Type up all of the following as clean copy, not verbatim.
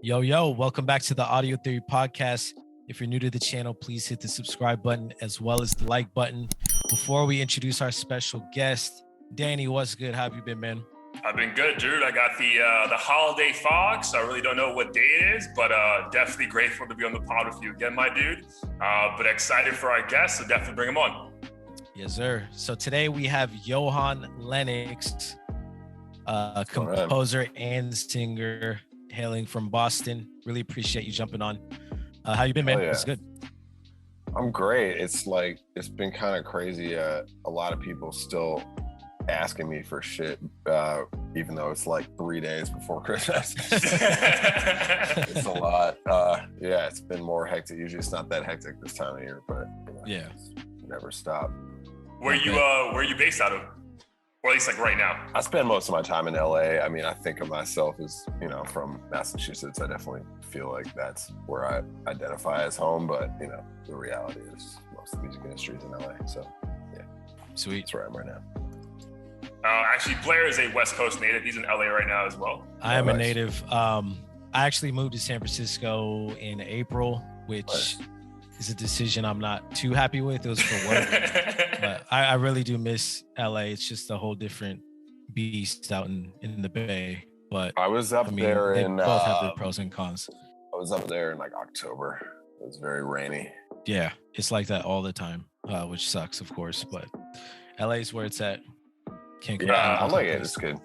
Yo, welcome back to the Audio Theory Podcast. If you're new to the channel, please hit the subscribe button as well as the like button. Before we introduce our special guest, Danny, what's good? How have you been, man? I've been good, dude. I got the holiday fog, so I really don't know what day it is, but definitely grateful to be on the pod with you again, my dude. But excited for our guests, so definitely bring them on. Yes, sir. So today we have Johan Lenox, composer and singer, hailing from Boston. Really appreciate you jumping on. How you been, man? Yeah. It's good. I'm great. It's been kind of crazy. A lot of people still asking me for shit, even though it's like 3 days before Christmas. It's a lot. Yeah, it's been more hectic. Usually it's not that hectic this time of year, but Yeah. never stop. Where are you based out of? Or at least like right now. I spend most of my time in LA. I mean, I think of myself as, from Massachusetts. I definitely feel like that's where I identify as home, but the reality is most of the music industry is in LA. So yeah. Sweet. That's where I am right now. Actually, Blair is a West Coast native. He's in LA right now as well. I am a native. I actually moved to San Francisco in April, which is a decision I'm not too happy with. It was for work, but I really do miss LA. It's just a whole different beast out in the Bay. But I was up there they in both have their pros and cons. I was up there in like October. It was very rainy. Yeah, it's like that all the time, which sucks, of course. But LA is where it's at. Can't complain. I like it. It's good.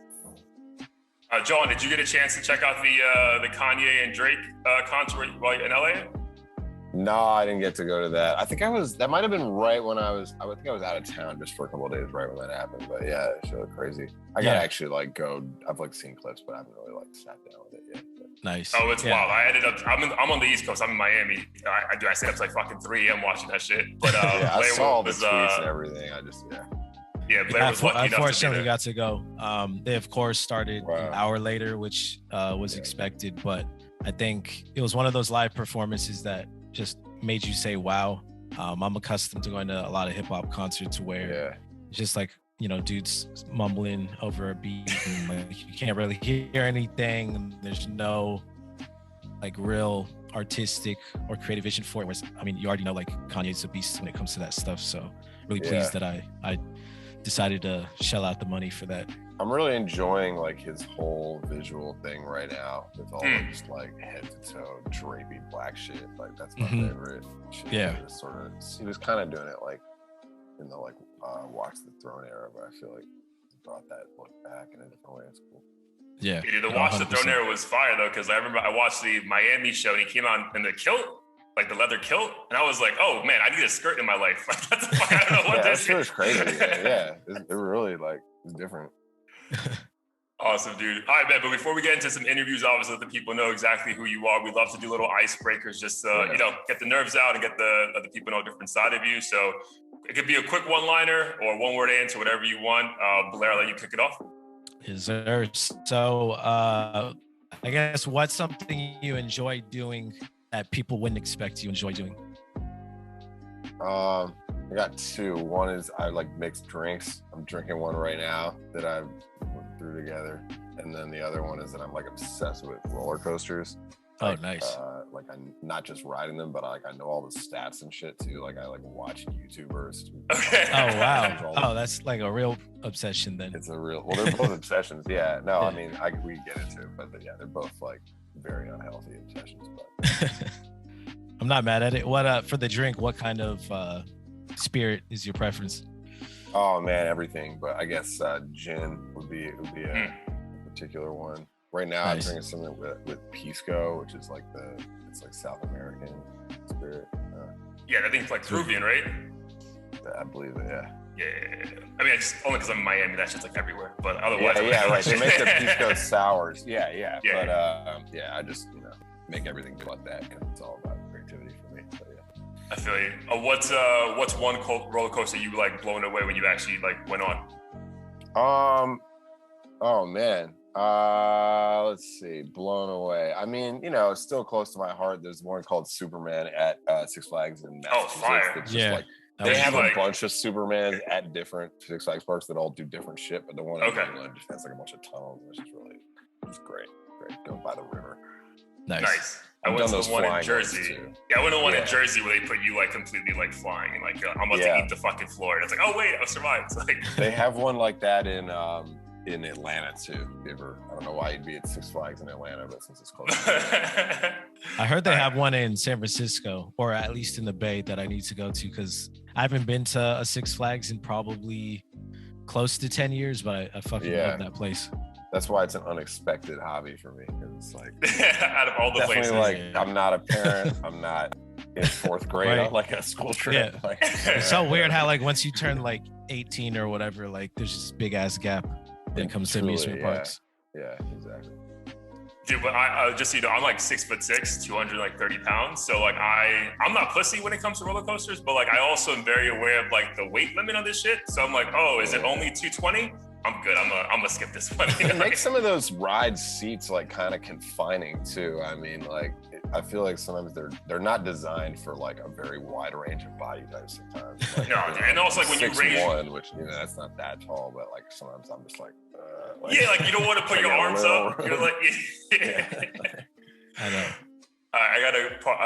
John, did you get a chance to check out the Kanye and Drake concert while you're in LA? No, I didn't get to go to that. I think that might have been right when I think I was out of town just for a couple of days right when that happened. But yeah, it showed crazy. I gotta actually go. I've seen clips, but I haven't really sat down with it yet. But. Nice. Oh, it's wild. I ended up. I'm on the East Coast. I'm in Miami. I stayed up to like fucking 3 a.m. watching that shit. But yeah, I saw the tweets and everything. Yeah, Blair was lucky enough to be unfortunately there. got to go. They of course started an hour later, which was expected, but I think it was one of those live performances that just made you say, wow. I'm accustomed to going to a lot of hip hop concerts where it's just like, dudes mumbling over a beat and you can't really hear anything. And there's no real artistic or creative vision for it. You already know Kanye's a beast when it comes to that stuff. So really pleased that I decided to shell out the money for that. I'm really enjoying his whole visual thing right now with all just head to toe drapey black shit. That's my favorite shit. Yeah. He was kind of doing it in the Watch the Throne era, but I feel like he brought that look back in a different way. It's cool. Yeah. The Watch the Throne era was fire though, because I remember I watched the Miami show and he came out in the kilt, the leather kilt, and I was like, oh man, I need a skirt in my life. That's I don't know what this is. That was crazy. Yeah. It really it's different. Awesome, dude. All right, man. But before we get into some interviews, obviously, let the people know exactly who you are. We love to do little icebreakers, just get the nerves out and let the people know a different side of you. So it could be a quick one-liner or one-word answer, whatever you want. Blair, I'll let you kick it off. Yes, sir. So I guess what's something you enjoy doing that people wouldn't expect you enjoy doing? I got two. One is I mixed drinks. I'm drinking one right now that I threw together, and then the other one is that I'm obsessed with roller coasters. Oh, nice. I'm not just riding them, but I know all the stats and shit too. I watch YouTubers. Okay. Oh wow. Oh, that's a real obsession then. It's a real. Well, they're both obsessions. Yeah. No, I mean, we get into it, but they're both very unhealthy obsessions. But I'm not mad at it. What for the drink? What kind of spirit is your preference? Oh man, everything. But I guess gin would be a particular one. Right now, I'm drinking something with pisco, which is it's South American spirit. Yeah, I think it's Peruvian, right? I believe it. Yeah. Yeah. I mean, it's only because I'm in Miami. That shit's everywhere. But otherwise, yeah, right. They make their pisco sours. Yeah. But I just make everything about that because it's all about creativity for me. So yeah. I feel you. What's one roller coaster you blown away when you actually went on? Oh man. Let's see. Blown away. I mean, it's still close to my heart. There's one called Superman at Six Flags in Massachusetts. Oh, fire. It's just they have a bunch of Supermans at different Six Flags parks that all do different shit, but the one just has a bunch of tunnels. It's just great. Going by the river. Nice. I went to the one in Jersey. Yeah, I went to one in Jersey where they put you like completely like flying and like I'm about to eat the fucking floor. And it's like, oh wait, I'll survive. It's like they have one like that in Atlanta too. If you ever, I don't know why you'd be at Six Flags in Atlanta, but since it's close. I heard they have one in San Francisco, or at least in the Bay, that I need to go to because I haven't been to a Six Flags in probably close to 10 years, but I fucking love that place. That's why it's an unexpected hobby for me, because it's like out of all the places, like I'm not a parent, I'm not in fourth grade on like a school trip. Yeah. Like, it's so weird how like once you turn like 18 or whatever, like there's this big ass gap when it comes to amusement parks. Yeah, exactly. Dude, but I just, you know, I'm like 6'6", 230 pounds. So like I'm not pussy when it comes to roller coasters, but like I also am very aware of like the weight limit on this shit. So I'm like, oh, is it only 220? I'm good. I'm gonna skip this one. It makes some of those ride seats like kind of confining too. I mean, like I feel like sometimes they're not designed for like a very wide range of body types. Sometimes, like, no, and also like when you raise 6'1", which you know that's not that tall, but like sometimes I'm just like, like you don't want to put your arms up. You're like, I know. I got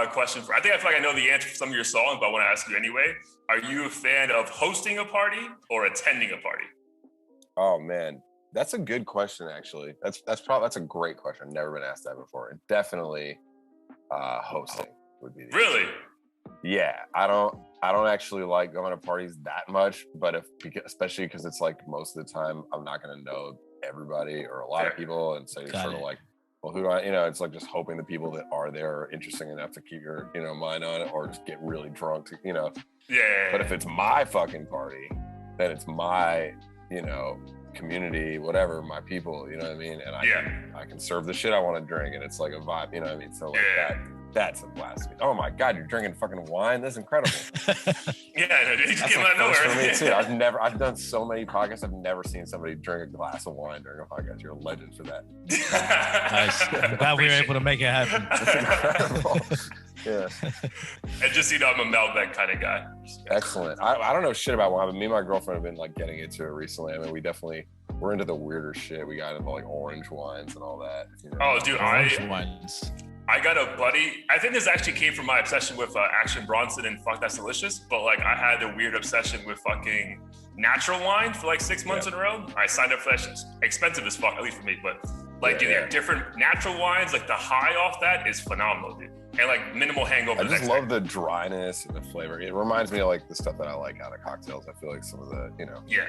a question for. I feel like I know the answer for some of your songs, but I want to ask you anyway. Are you a fan of hosting a party or attending a party? Oh man, that's a good question. Actually, that's a great question. I've never been asked that before. Definitely, hosting would be. Really? Yeah, I don't actually like going to parties that much, but especially because it's like most of the time I'm not going to know everybody or a lot of people, and so you're sort of like, well, who do I? You know, it's like just hoping the people that are there are interesting enough to keep your mind on it, or just get really drunk. Yeah. But if it's my fucking party, then it's my community, whatever, my people, you know what I mean? And I can serve the shit I want to drink, and it's like a vibe, you know what I mean? So like that's a blast. Oh my God, you're drinking fucking wine? That's incredible. You just came out of nowhere. For me too. I've done so many podcasts. I've never seen somebody drink a glass of wine during a podcast. You're a legend for that. Nice. I'm glad we were able to make it happen. That's incredible. Yeah. And just, I'm a Malbec kind of guy. Excellent. I don't know shit about wine, but me and my girlfriend have been like getting into it recently. I mean, we're into the weirder shit. We got into like orange wines and all that. Oh, dude, orange wines. I got a buddy. I think this actually came from my obsession with Action Bronson and Fuck That's Delicious. But like, I had a weird obsession with fucking natural wine for like 6 months in a row. I signed up for that shit. Expensive as fuck, at least for me. But like, they have different natural wines. Like the high off that is phenomenal, dude. And like minimal hangover. I just love the dryness and the flavor. It reminds me of like the stuff that I like out of cocktails. I feel like some of the,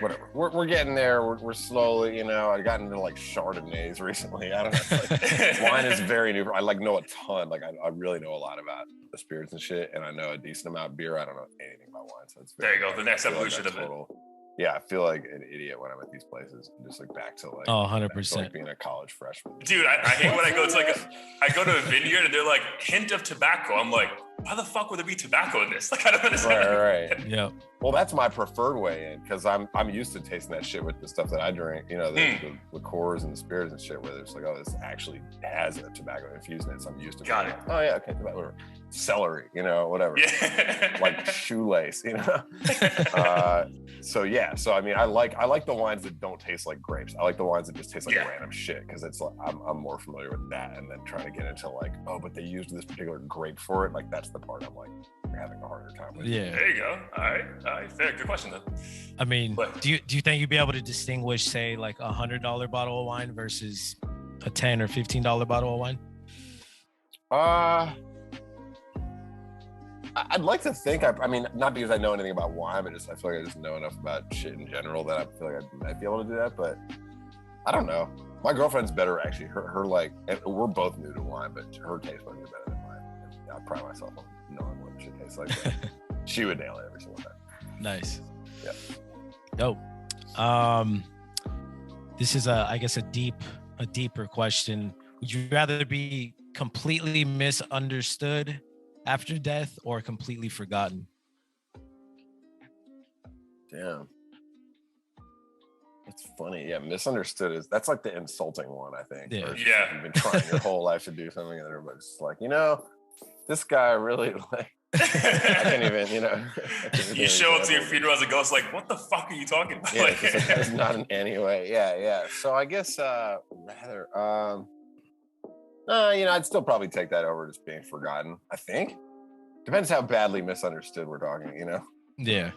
whatever. We're getting there. We're slowly, I got into like Chardonnays recently. I don't know. Like, wine is very new. I like know a ton. Like I really know a lot about the spirits and shit. And I know a decent amount of beer. I don't know anything about wine. So it's there you go. The next evolution of it. Yeah, I feel like an idiot when I'm at these places. I'm just like back to like 100%. Like being a college freshman. Dude, I hate when I go to I go to a vineyard and they're like hint of tobacco. I'm like, why the fuck would there be tobacco in this? Like I don't understand. Right. Yeah. Well, that's my preferred way in because I'm used to tasting that shit with the stuff that I drink. The liqueurs and the spirits and shit where it's like, oh, this actually has a tobacco infused in it. So I'm used to. Got it. Oh yeah, okay, whatever. Celery, whatever. Yeah. Like shoelace, So yeah, so I mean, I like the wines that don't taste like grapes. I like the wines that just taste like random shit because it's like I'm more familiar with that. And then trying to get into like, oh, but they used this particular grape for it. Like that's the part I'm like having a harder time with. Yeah. There you go. All right. Fair. Good question though. I mean, do you think you'd be able to distinguish, say, like $100 bottle of wine versus a $10 or $15 bottle of wine? I'd like to think, I mean, not because I know anything about wine, but I feel like I just know enough about shit in general that I feel like I might be able to do that, but I don't know. My girlfriend's better, actually. Her like, and we're both new to wine, but her taste buds are better than mine. I pride myself on knowing what shit tastes like, but she would nail it every single time. Nice. Yeah. Dope. This is I guess a deeper question. Would you rather be completely misunderstood after death or completely forgotten? Damn. It's funny. Yeah, misunderstood that's like the insulting one, I think. Yeah. You've been trying your whole life to do something and everybody's like, this guy really like I can't even, you show up to your funeral as a ghost, like, what the fuck are you talking about? Yeah, it's not in any way. Yeah. So I guess rather I'd still probably take that over just being forgotten. I think depends how badly misunderstood we're talking. Yeah.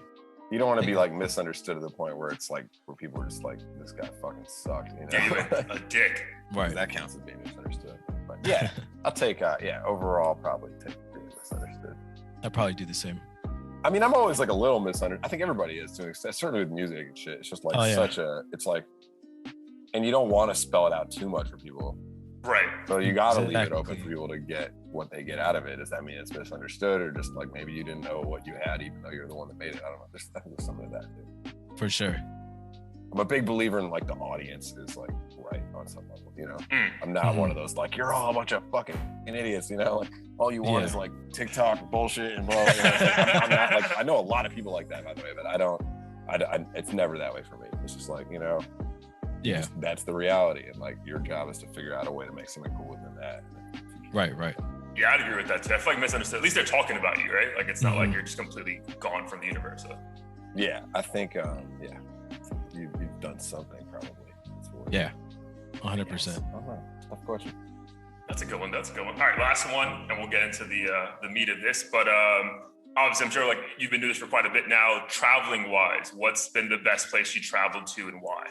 You don't want to be like misunderstood to the point where it's like where people are just like, this guy fucking sucked. A dick. Right. That counts as being misunderstood. But yeah, I'll take. Overall, probably take being misunderstood. I'd probably do the same. I mean, I'm always like a little misunderstood. I think everybody is to an extent, certainly with music and shit. It's just like it's like, and you don't want to spell it out too much for people. Right. So you got to leave it open for people to get what they get out of it. Does that mean it's misunderstood, or just like maybe you didn't know what you had, even though you're the one that made it? I don't know. I think there's something to that too. For sure. I'm a big believer in like the audience is like right on some level. I'm not one of those like you're all a bunch of fucking idiots. Like all you want is like TikTok bullshit and blah. I'm not like, I know a lot of people like that, by the way, but I don't. It's never that way for me. It's just like yeah, that's the reality, and like your job is to figure out a way to make something cool within that. Right. Yeah, I'd agree with that too. I feel like misunderstood. At least they're talking about you, right? Like it's not like you're just completely gone from the universe. So. Yeah, I think you've done something probably. Yeah, 100%. Tough question. That's a good one. All right, last one, and we'll get into the meat of this. But obviously, I'm sure like you've been doing this for quite a bit now. Traveling wise, what's been the best place you traveled to, and why?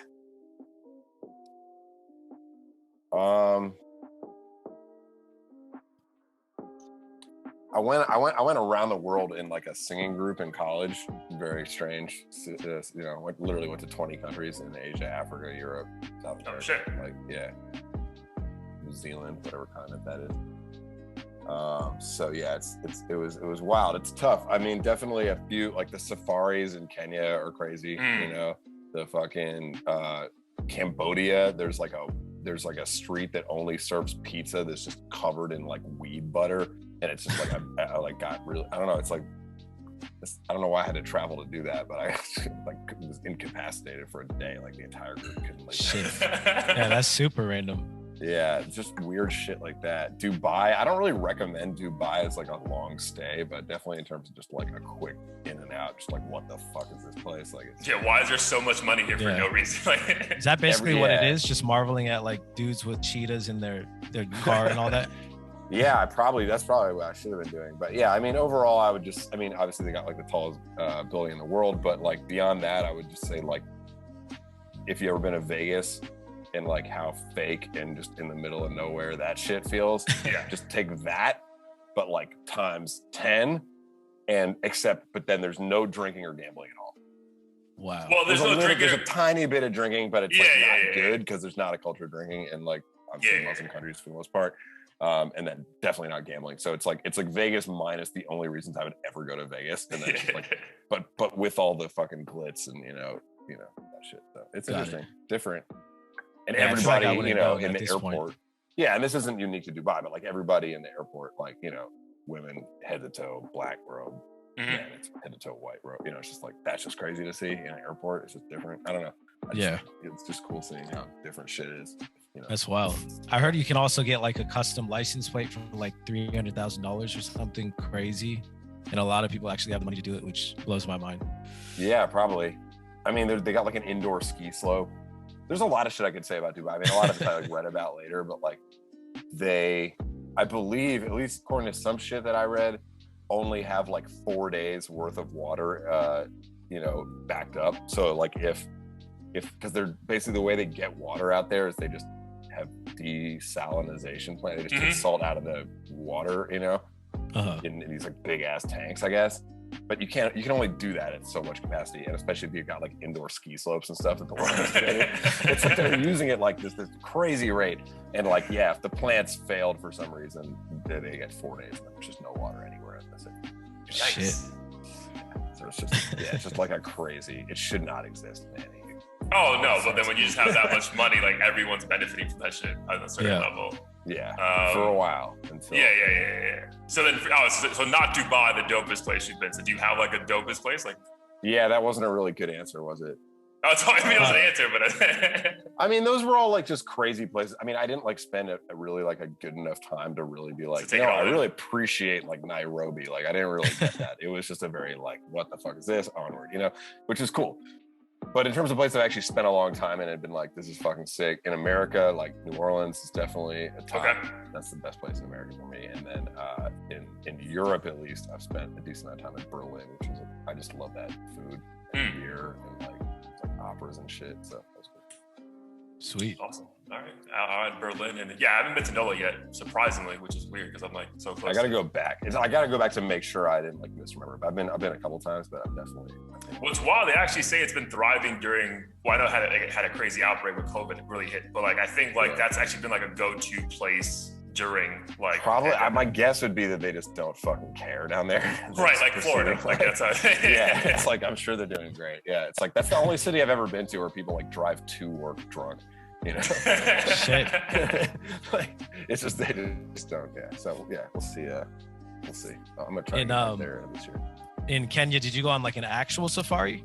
I went around the world in like a singing group in college. Very strange. Literally went to 20 countries in Asia, Africa, Europe, South America. Oh, shit. Like, yeah. New Zealand, whatever continent that is. So yeah, it was wild. It's tough. I mean, definitely a few, like the safaris in Kenya are crazy. The fucking Cambodia, there's like a street that only serves pizza that's just covered in like weed butter. And it's just like, I like got really, I don't know. It's like, I don't know why I had to travel to do that, but I like was incapacitated for a day. Like the entire group couldn't like. Shit. Yeah, that's super random. Yeah, just weird shit like that. Dubai, I don't really recommend Dubai as like a long stay, but definitely in terms of just like a quick in and out, just like what the fuck is this place? Like, why is there so much money here for no reason? Is that basically what it is? Just marveling at like dudes with cheetahs in their car and all that? Yeah, that's probably what I should have been doing. But yeah, I mean, overall, obviously they got like the tallest building in the world, but like beyond that, I would just say like, if you ever been to Vegas and like how fake and just in the middle of nowhere that shit feels, just take that, but like times 10 but then there's no drinking or gambling at all. Wow. Well, there's a tiny bit of drinking, but it's not good because there's not a culture of drinking in like obviously Muslim countries for the most part. And then definitely not gambling. So it's like Vegas minus the only reasons I would ever go to Vegas. And then just like, but with all the fucking glitz and that shit. So it's interesting, different. And everybody, in the airport. Point. Yeah, and this isn't unique to Dubai, but like everybody in the airport, like, women head to toe, black robe, man, it's head to toe white robe. It's just like, that's just crazy to see in an airport. It's just different. I don't know. It's just cool seeing how different shit is. That's wild. I heard you can also get like a custom license plate for like $300,000 or something crazy. And a lot of people actually have the money to do it, which blows my mind. Yeah, probably. I mean, they got like an indoor ski slope. There's a lot of shit I could say about Dubai. I mean, a lot of it I like read about later, but like I believe, at least according to some shit that I read, only have like 4 days worth of water, backed up. So like if because they're basically, the way they get water out there is they just have desalinization plant. They just take salt out of the water, in these like big ass tanks, I guess. But you can only do that at so much capacity, and especially if you've got like indoor ski slopes and stuff that the water it's like they're using it like this crazy rate. And like, if the plants failed for some reason, they get 4 days and there's just no water anywhere in the city. Shit. So it's just like a crazy, it should not exist, man. Oh no, but then when you just have that much money, like everyone's benefiting from that shit at a certain level. Yeah, for a while. Until... Yeah. So then, so not Dubai, the dopest place you've been. So do you have like a dopest place? Like, yeah, that wasn't a really good answer, was it? Oh, I mean, it was an answer, but I mean, those were all like just crazy places. I mean, I didn't like spend a really like a good enough time to really be like, I really appreciate like Nairobi. Like, I didn't really get that. It was just a very like, what the fuck is this? Onward, which is cool. But in terms of places I've actually spent a long time in and been like, this is fucking sick. In America, like New Orleans is definitely a top. Okay. That's the best place in America for me. And then in Europe, at least, I've spent a decent amount of time in Berlin, which is, I just love that food and beer and like operas and shit. So that's good. Sweet. Awesome. All right. Out in Berlin. And yeah, I haven't been to NOLA yet, surprisingly, which is weird because I'm like so close. I got to go back. I got to go back to make sure I didn't like misremember. But I've been a couple times, but I've definitely. What's wild, they actually say it's been thriving during, well, I know it had a crazy outbreak with COVID that really hit, but like, I think like that's actually been like a go-to place during like. Probably, my guess would be that they just don't fucking care down there. Right, like Florida. Like that's how. Yeah, it's like, I'm sure they're doing great. Yeah, it's like, that's the only city I've ever been to where people like drive to work drunk. You know, shit. Like it's just they just don't. Yeah. So yeah, we'll see. We'll see. I'm gonna try to get there this year. In Kenya, did you go on like an actual safari?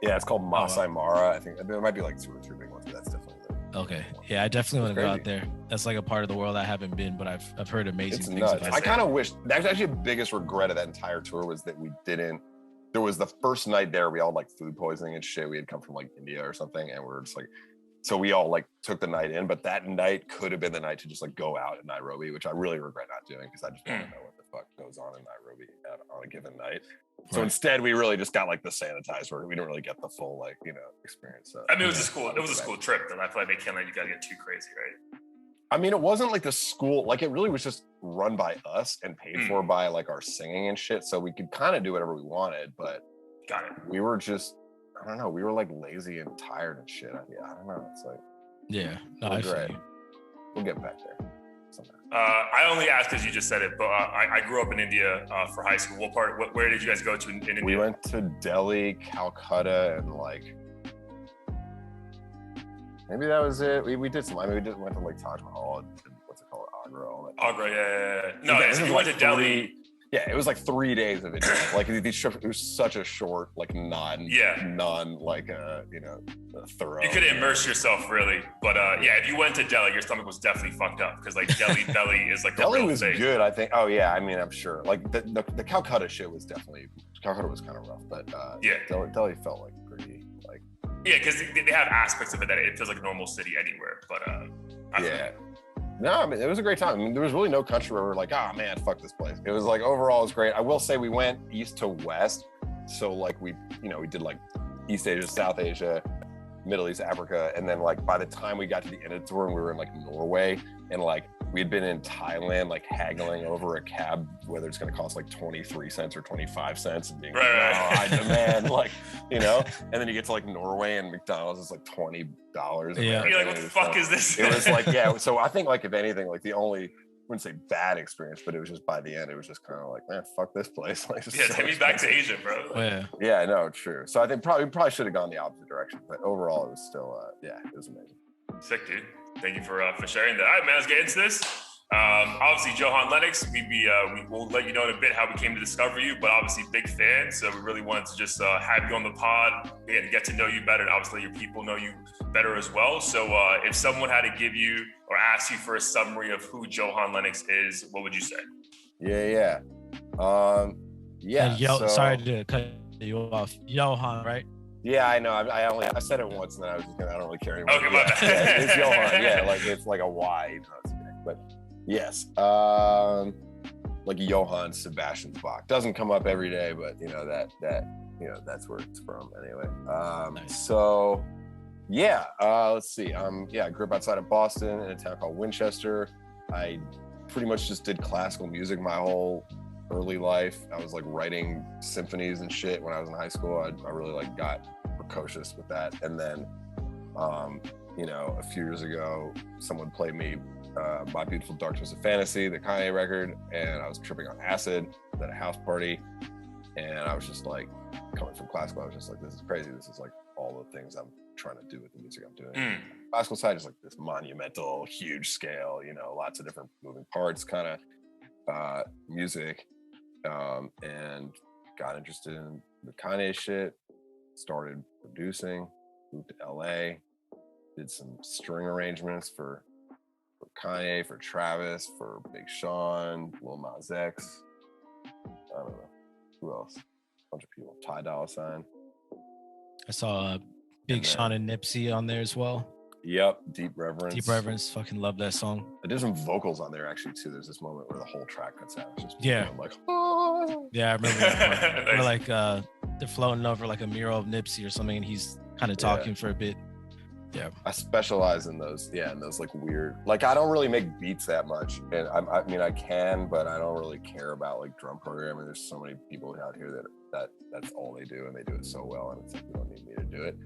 Yeah, it's called Masai Mara. I think there might be like 2 or 3 big ones, but that's definitely there. Okay. Yeah, I definitely want to go out there. That's like a part of the world I haven't been, but I've heard amazing things nuts. about it. I kind of wish, that's actually the biggest regret of that entire tour was that we didn't. There was the first night there, we all had like food poisoning and shit. We had come from like India or something, and we're just like, so we all like took the night in, but that night could have been the night to just like go out in Nairobi, which I really regret not doing because I just want to know what the fuck goes on in Nairobi on a given night. So instead, we really just got like the sanitized where we don't really get the full like experience. So, I mean, it was a school trip, and I feel like they can't let you guys get too crazy, right? I mean, it wasn't like the school, like it really was just run by us and paid for by like our singing and shit. So we could kind of do whatever we wanted, but got it. We were just, I don't know, we were like lazy and tired and shit. I don't know. It's like, no, I feel you. We'll get back there. I only asked because you just said it, but I grew up in India for high school. Where did you guys go to in India? We went to Delhi, Calcutta, and like maybe that was it. We did some. I mean, went to like Taj Mahal and what's it called, Agra. All that. Agra, yeah. No, you went to Delhi. Yeah, it was like 3 days of it. Like it was such a short, like non like thorough. You could immerse yourself really, but yeah, if you went to Delhi, your stomach was definitely fucked up because like Delhi is like Delhi was thing. Good. I think. Oh yeah, I mean I'm sure. Like the Calcutta shit was definitely Calcutta was kind of rough, but yeah, Delhi felt like pretty like. Yeah, because they have aspects of it that it feels like a normal city anywhere, but yeah. No, I mean, it was a great time. I mean, there was really no country where we were like, oh man, fuck this place. It was like, overall, it was great. I will say we went east to west. So like we did like East Asia, South Asia, Middle East, Africa. And then like by the time we got to the end of the tour and we were in like Norway and like we had been in Thailand, like haggling over a cab, whether it's going to cost like 23 cents or 25 cents and being like, oh, I demand like, and then you get to like Norway and McDonald's is like $20. Yeah. You're like, what the fuck is this? It was like, yeah. So I think like, if anything, like the only, I wouldn't say bad experience, but it was just by the end, it was just kind of like, man, fuck this place. Like, yeah, take me back to Asia, bro. Yeah. Yeah, no, true. So I think probably should have gone the opposite direction, but overall it was still, it was amazing. Sick, dude. Thank you for sharing that. All right, man, let's get into this. Obviously, Johan Lenox, we will let you know in a bit how we came to discover you, but obviously big fan. So we really wanted to just have you on the pod and get to know you better. And obviously your people know you better as well. So if someone had to give you or ask you for a summary of who Johan Lenox is, what would you say? Yeah. Sorry to cut you off. Johan, right? Yeah, I know. I said it once, and then I was just I don't really care anymore. Okay, my bad. Yeah, it's Johan. Yeah, like it's like a Y, even though it's big. But yes, like Johann Sebastian Bach doesn't come up every day, but that's where it's from anyway. Nice. So yeah, let's see. I grew up outside of Boston in a town called Winchester. I pretty much just did classical music my whole early life. I was like writing symphonies and shit when I was in high school. I really like got precocious with that. And then, a few years ago, someone played me My Beautiful Dark Twisted Fantasy, the Kanye record, and I was tripping on acid at a house party. And I was just like, coming from classical, I was just like, this is crazy. This is like all the things I'm trying to do with the music I'm doing. Classical side is like this monumental, huge scale, lots of different moving parts kind of music. And got interested in the Kanye shit, started producing, moved to LA, did some string arrangements for Kanye, for Travis, for Big Sean, Lil Nas X, I don't know, who else? A bunch of people, Ty Dolla $ign. I saw Big Sean and Nipsey on there as well. Yep, Deep Reverence. Deep Reverence, fucking love that song. I did some vocals on there actually too. There's this moment where the whole track cuts out. It's just like, oh. Yeah, I remember that part. Where like they're floating over like a mural of Nipsey or something, and he's kind of talking for a bit. Yeah, I specialize in those. Yeah, in those like weird. Like I don't really make beats that much, and I mean I can, but I don't really care about like drum programming. There's so many people out here that's all they do, and they do it so well, and it's like you don't need me to do it.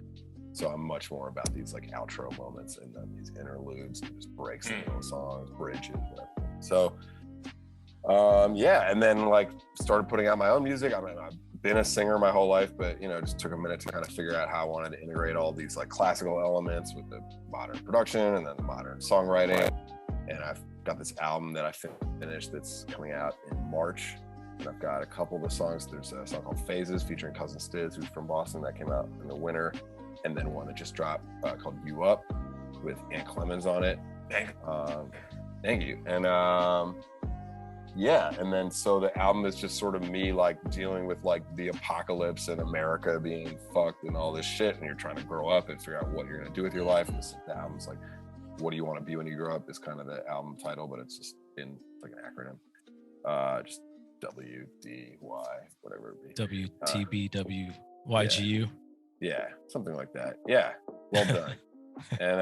So I'm much more about these like outro moments and then these interludes and just breaks in the songs, bridges, whatever. So, and then like started putting out my own music. I mean, I've been a singer my whole life, but just took a minute to kind of figure out how I wanted to integrate all these like classical elements with the modern production and then the modern songwriting. And I've got this album that I finished that's coming out in March. And I've got a couple of the songs. There's a song called Phases featuring Cousin Stiz, who's from Boston, that came out in the winter. And then one that just dropped called You Up with Aunt Clemens on it. Thank you. And and then so the album is just sort of me like dealing with like the apocalypse and America being fucked and all this shit, and you're trying to grow up and figure out what you're gonna do with your life. And the album's like, what do you want to be when you grow up is kind of the album title, but it's just in like an acronym. Just WDY, whatever it be. WTBWYGU. Yeah, something like that. Yeah, well done. And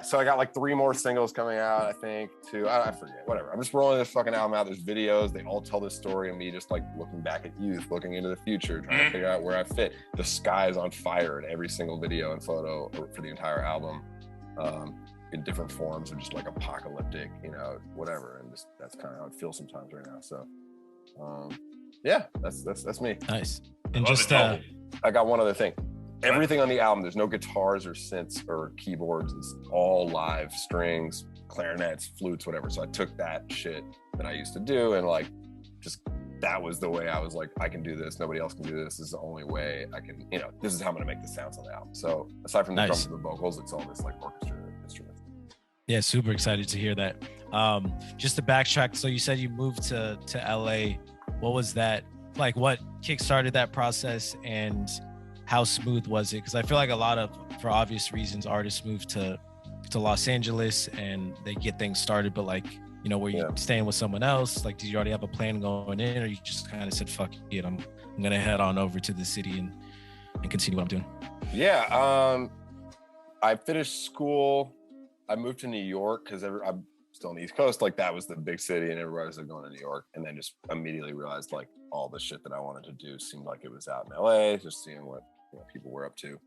so I got like 3 more singles coming out, I think, too. I forget, whatever. I'm just rolling this fucking album out. There's videos. They all tell this story of me just like looking back at youth, looking into the future, trying to figure out where I fit. The sky is on fire in every single video and photo for the entire album, in different forms of just like apocalyptic, whatever. And just that's kind of how it feels sometimes right now. So, that's me. Nice. And just I got one other thing. Everything on the album, there's no guitars or synths or keyboards. It's all live, strings, clarinets, flutes, whatever. So I took that shit that I used to do and like just that was the way I was like, I can do this. Nobody else can do this. This is the only way I can, this is how I'm going to make the sounds on the album. So aside from the drums and the vocals, it's all this like orchestra instruments. Yeah, super excited to hear that. Just to backtrack, so you said you moved to LA. What was that? Like what kickstarted that process and how smooth was it? Because I feel like a lot of, for obvious reasons, artists move to Los Angeles and they get things started, but like, were you staying with someone else? Like, did you already have a plan going in, or you just kind of said, fuck it, I'm gonna head on over to the city and continue what I'm doing? Yeah, I finished school. I moved to New York because I'm still on the East Coast. Like that was the big city and everybody was like going to New York, and then just immediately realized like all the shit that I wanted to do seemed like it was out in LA, just seeing what people were up to,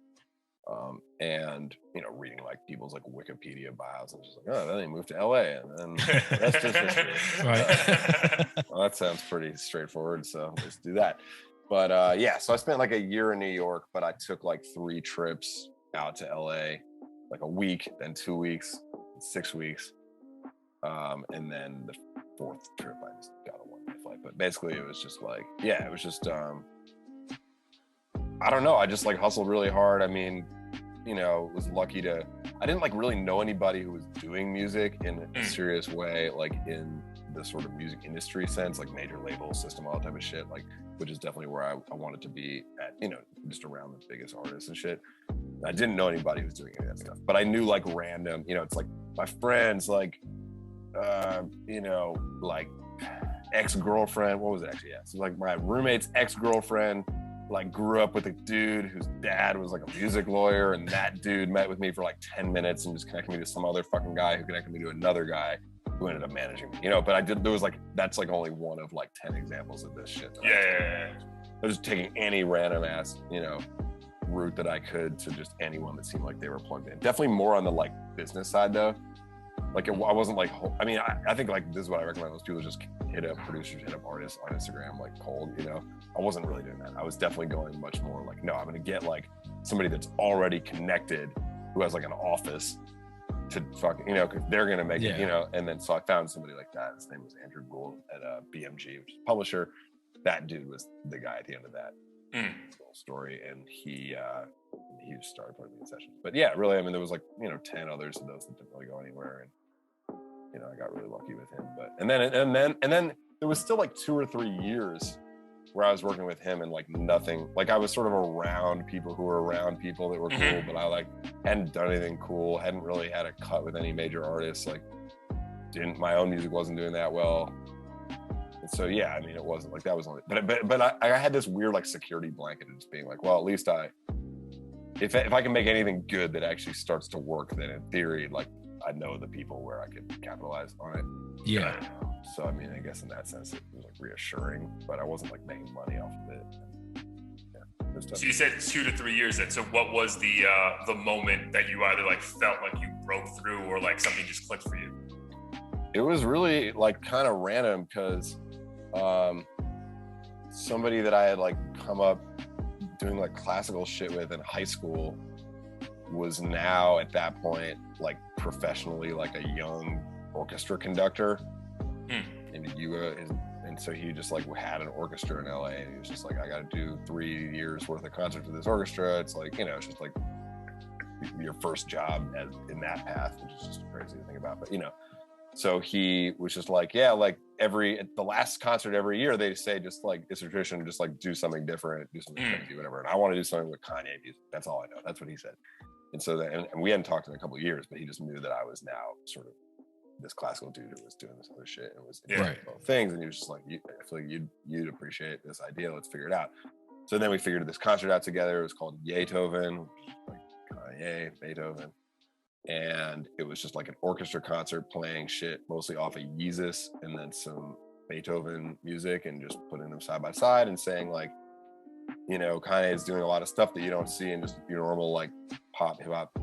and reading like people's like Wikipedia bios and just like, oh, then they moved to LA, and then that's just history. Right. Well, that sounds pretty straightforward, so let's do that. But so I spent like a year in New York, but I took like 3 trips out to LA, like a week, then 2 weeks, 6 weeks, and then the 4th trip I just got a one-way flight. But basically it was just like, it was just I don't know, I just like hustled really hard. I mean, was lucky I didn't like really know anybody who was doing music in a serious way, like in the sort of music industry sense, like major label system, all that type of shit, like, which is definitely where I wanted to be at, just around the biggest artists and shit. I didn't know anybody who was doing any of that stuff, but I knew like random, it's like my friends, like, like ex-girlfriend, what was it actually? Yeah, so like my roommate's ex-girlfriend, like grew up with a dude whose dad was like a music lawyer, and that dude met with me for like 10 minutes and just connected me to some other fucking guy who connected me to another guy who ended up managing me, but there was like, that's like only one of like 10 examples of this shit. I was just taking any random ass, route that I could to just anyone that seemed like they were plugged in. Definitely more on the like business side though. Like I wasn't like, I think like this is what I recommend most people just hit up producers, hit up artists on Instagram, like cold, I wasn't really doing that. I was definitely going much more like, no, I'm going to get like somebody that's already connected, who has like an office to fucking, cause they're going to make it, and then, so I found somebody like that. His name was Andrew Gould at BMG, which is a publisher. That dude was the guy at the end of that whole story. And he just started putting me in sessions. But yeah, really, there was like, 10 others of those that didn't really go anywhere. And, I got really lucky with him. But, and then there was still like 2 or 3 years where I was working with him and like nothing, like I was sort of around people who were around people that were cool, but I like hadn't done anything cool, hadn't really had a cut with any major artists, like my own music wasn't doing that well. And so, yeah, I mean, it wasn't like that was only, but I had this weird like security blanket of just being like, well, at least if I can make anything good that actually starts to work, then in theory, like I know the people where I could capitalize on it. Yeah. So, I mean, I guess in that sense, it was like reassuring, but I wasn't like making money off of it. Yeah, so you said 2 to 3 years then. So what was the moment that you either like felt like you broke through or like something just clicked for you? It was really like kind of random because somebody that I had like come up doing like classical shit with in high school was now at that point like professionally like a young orchestra conductor in the UA, and so he just like had an orchestra in LA, and he was just like, I got to do 3 years worth of concerts with this orchestra. It's like, you know, it's just like your first job in that path, which is just crazy to think about, but you know. So he was just like, yeah, like the last concert every year, they say just like, it's a tradition, just like do something different, do something crazy, whatever. And I want to do something with Kanye music. That's all I know. That's what he said. And so and we hadn't talked in a couple of years, but he just knew that I was now sort of this classical dude who was doing this other shit and was doing both things. And he was just like, I feel like you'd appreciate this idea. Let's figure it out. So then we figured this concert out together. It was called Yeethoven, like Kanye, Beethoven. And it was just like an orchestra concert playing shit mostly off of Yeezus and then some Beethoven music, and just putting them side by side and saying like, you know, Kanye is doing a lot of stuff that you don't see in just your normal like pop hip hop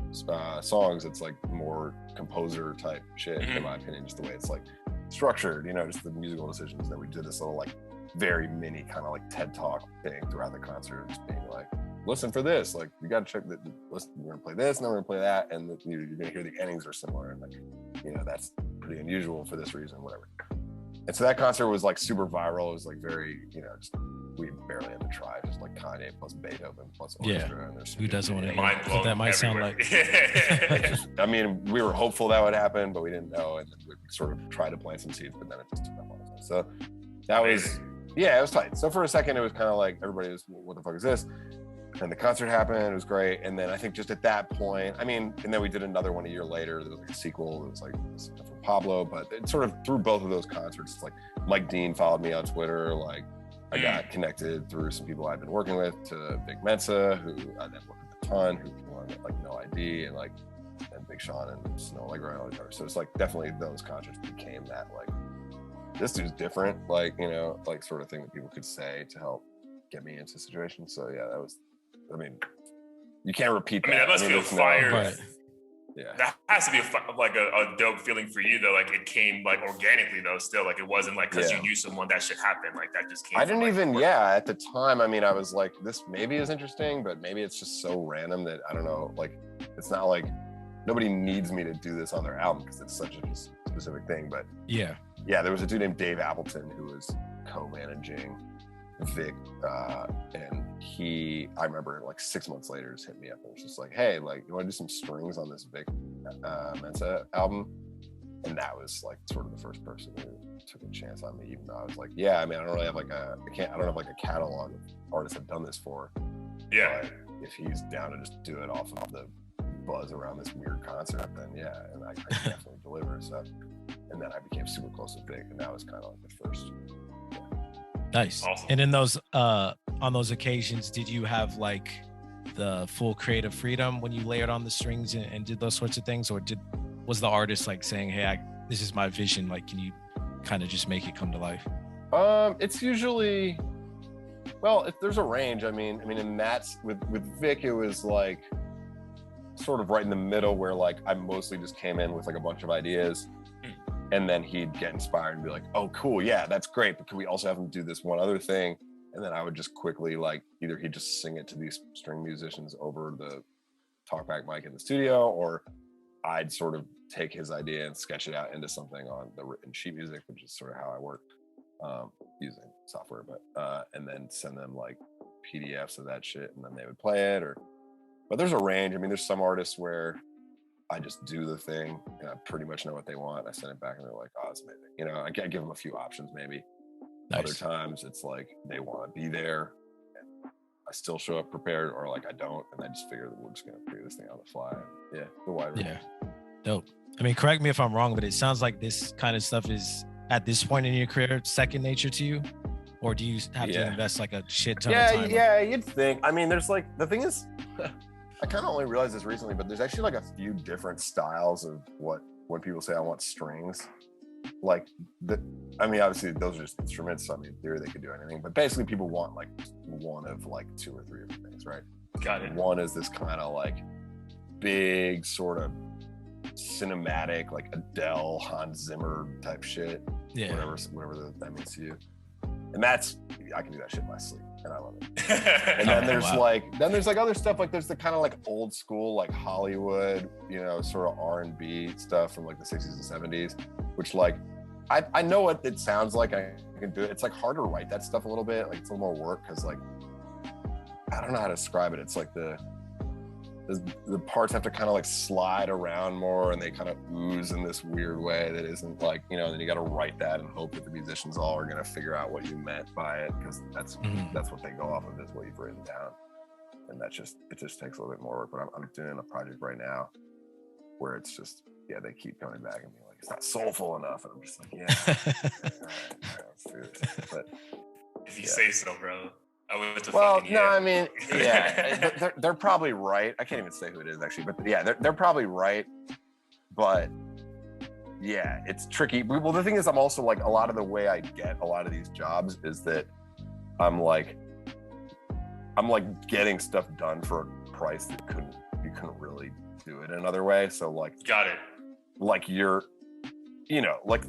songs. It's like more composer type shit, in my opinion, just the way it's like structured, you know, just the musical decisions that we did. This little like very mini kind of like TED Talk thing throughout the concert, just being like, listen for this, like you got to check that. Listen, we're gonna play this, and then we're gonna play that, and you're gonna hear the endings are similar, and like, you know, that's pretty unusual for this reason, whatever. And so that concert was like super viral. It was like very, you know, just, we barely had to try, just like Kanye plus Beethoven plus orchestra. And who doesn't want to hear what that might sound like? I mean, we were hopeful that would happen, but we didn't know, and we sort of tried to plant some seeds, but then it just took off on its own. So that was, yeah, it was tight. So for a second, it was kind of like everybody was, what the fuck is this? And the concert happened, it was great. And then I think just at that point, I mean, and then we did another one a year later. There was like a sequel. It was like from Pablo, but it sort of through both of those concerts, it's like Mike Dean followed me on Twitter. Like I got connected through some people I'd been working with to Big Mensa, who I then worked with a ton, who won like No ID, and like, and Big Sean and Snow Allegro and all these others. So it's like definitely those concerts became that like, this dude's different, like, you know, like sort of thing that people could say to help get me into situations. So yeah, that was, I mean, you can't repeat that. I mean, that must feel fire. Right. Yeah. That has to be a dope feeling for you though. Like it came like organically though, still, like it wasn't like because you knew someone that should happen. Like that just came. I didn't even, at the time, I mean, I was like, this maybe is interesting, but maybe it's just so random that I don't know, like, it's not like nobody needs me to do this on their album because it's such a specific thing. But yeah, there was a dude named Dave Appleton who was co-managing Vic, and I remember like 6 months later just hit me up and was just like, hey, like, you want to do some strings on this Vic Mensa album? And that was like sort of the first person who took a chance on me, even though I was like, I mean, I don't really have like I don't have like a catalog of artists I've done this for. But if he's down to just do it off of the buzz around this weird concert, then and I definitely deliver. So, and then I became super close with Vic, and that was kind of like the first. Nice. Awesome. And in those on those occasions, did you have like the full creative freedom when you layered on the strings and did those sorts of things, or was the artist like saying, hey, this is my vision, like can you kind of just make it come to life? It's usually, well, if there's a range. I mean and that's with Vic, it was like sort of right in the middle where like I mostly just came in with like a bunch of ideas. And then he'd get inspired and be like, oh, cool, yeah, that's great, but can we also have him do this one other thing? And then I would just quickly, like, either he'd just sing it to these string musicians over the talkback mic in the studio, or I'd sort of take his idea and sketch it out into something on the written sheet music, which is sort of how I work using software, but and then send them like PDFs of that shit, and then they would play it. But there's a range. I mean, there's some artists where I just do the thing and I pretty much know what they want. I send it back and they're like, oh, it's amazing. You know, I give them a few options maybe. Nice. Other times it's like they want to be there and I still show up prepared, or like I don't, and I just figure that we're just gonna figure this thing on the fly. Yeah, the wide range. Yeah, dope. I mean, correct me if I'm wrong, but it sounds like this kind of stuff is at this point in your career second nature to you, or do you have to invest like a shit ton of time? Yeah, you'd think. I mean, there's like, the thing is, I kind of only realized this recently, but there's actually like a few different styles of when people say I want strings. Like I mean, obviously those are just instruments. So I mean, in theory they could do anything, but basically people want like one of like two or three different things, right? Got it. One is this kind of like big sort of cinematic, like Adele, Hans Zimmer type shit. Yeah. Whatever that means to you. And that's, I can do that shit in my sleep, and I love it. And then there's like other stuff, like there's the kind of like old school, like Hollywood, you know, sort of R&B stuff from like the 60s and 70s, which like I know what it sounds like. I can do it. It's like hard to write that stuff a little bit. Like it's a little more work because like I don't know how to describe it. It's like the parts have to kind of like slide around more, and they kind of ooze in this weird way that isn't like, you know, then you got to write that and hope that the musicians all are going to figure out what you meant by it, because that's what they go off of, is what you've written down. And it just takes a little bit more work. But I'm doing a project right now where it's just, they keep coming back and being like, it's not soulful enough. And I'm just like, let's do this. But if you say so, bro. I mean, they're probably right. I can't even say who it is actually, but they're probably right. But yeah, it's tricky. Well, the thing is, I'm also like, a lot of the way I get a lot of these jobs is that I'm like getting stuff done for a price that you couldn't really do it another way. So like, got it. Like you're, you know, like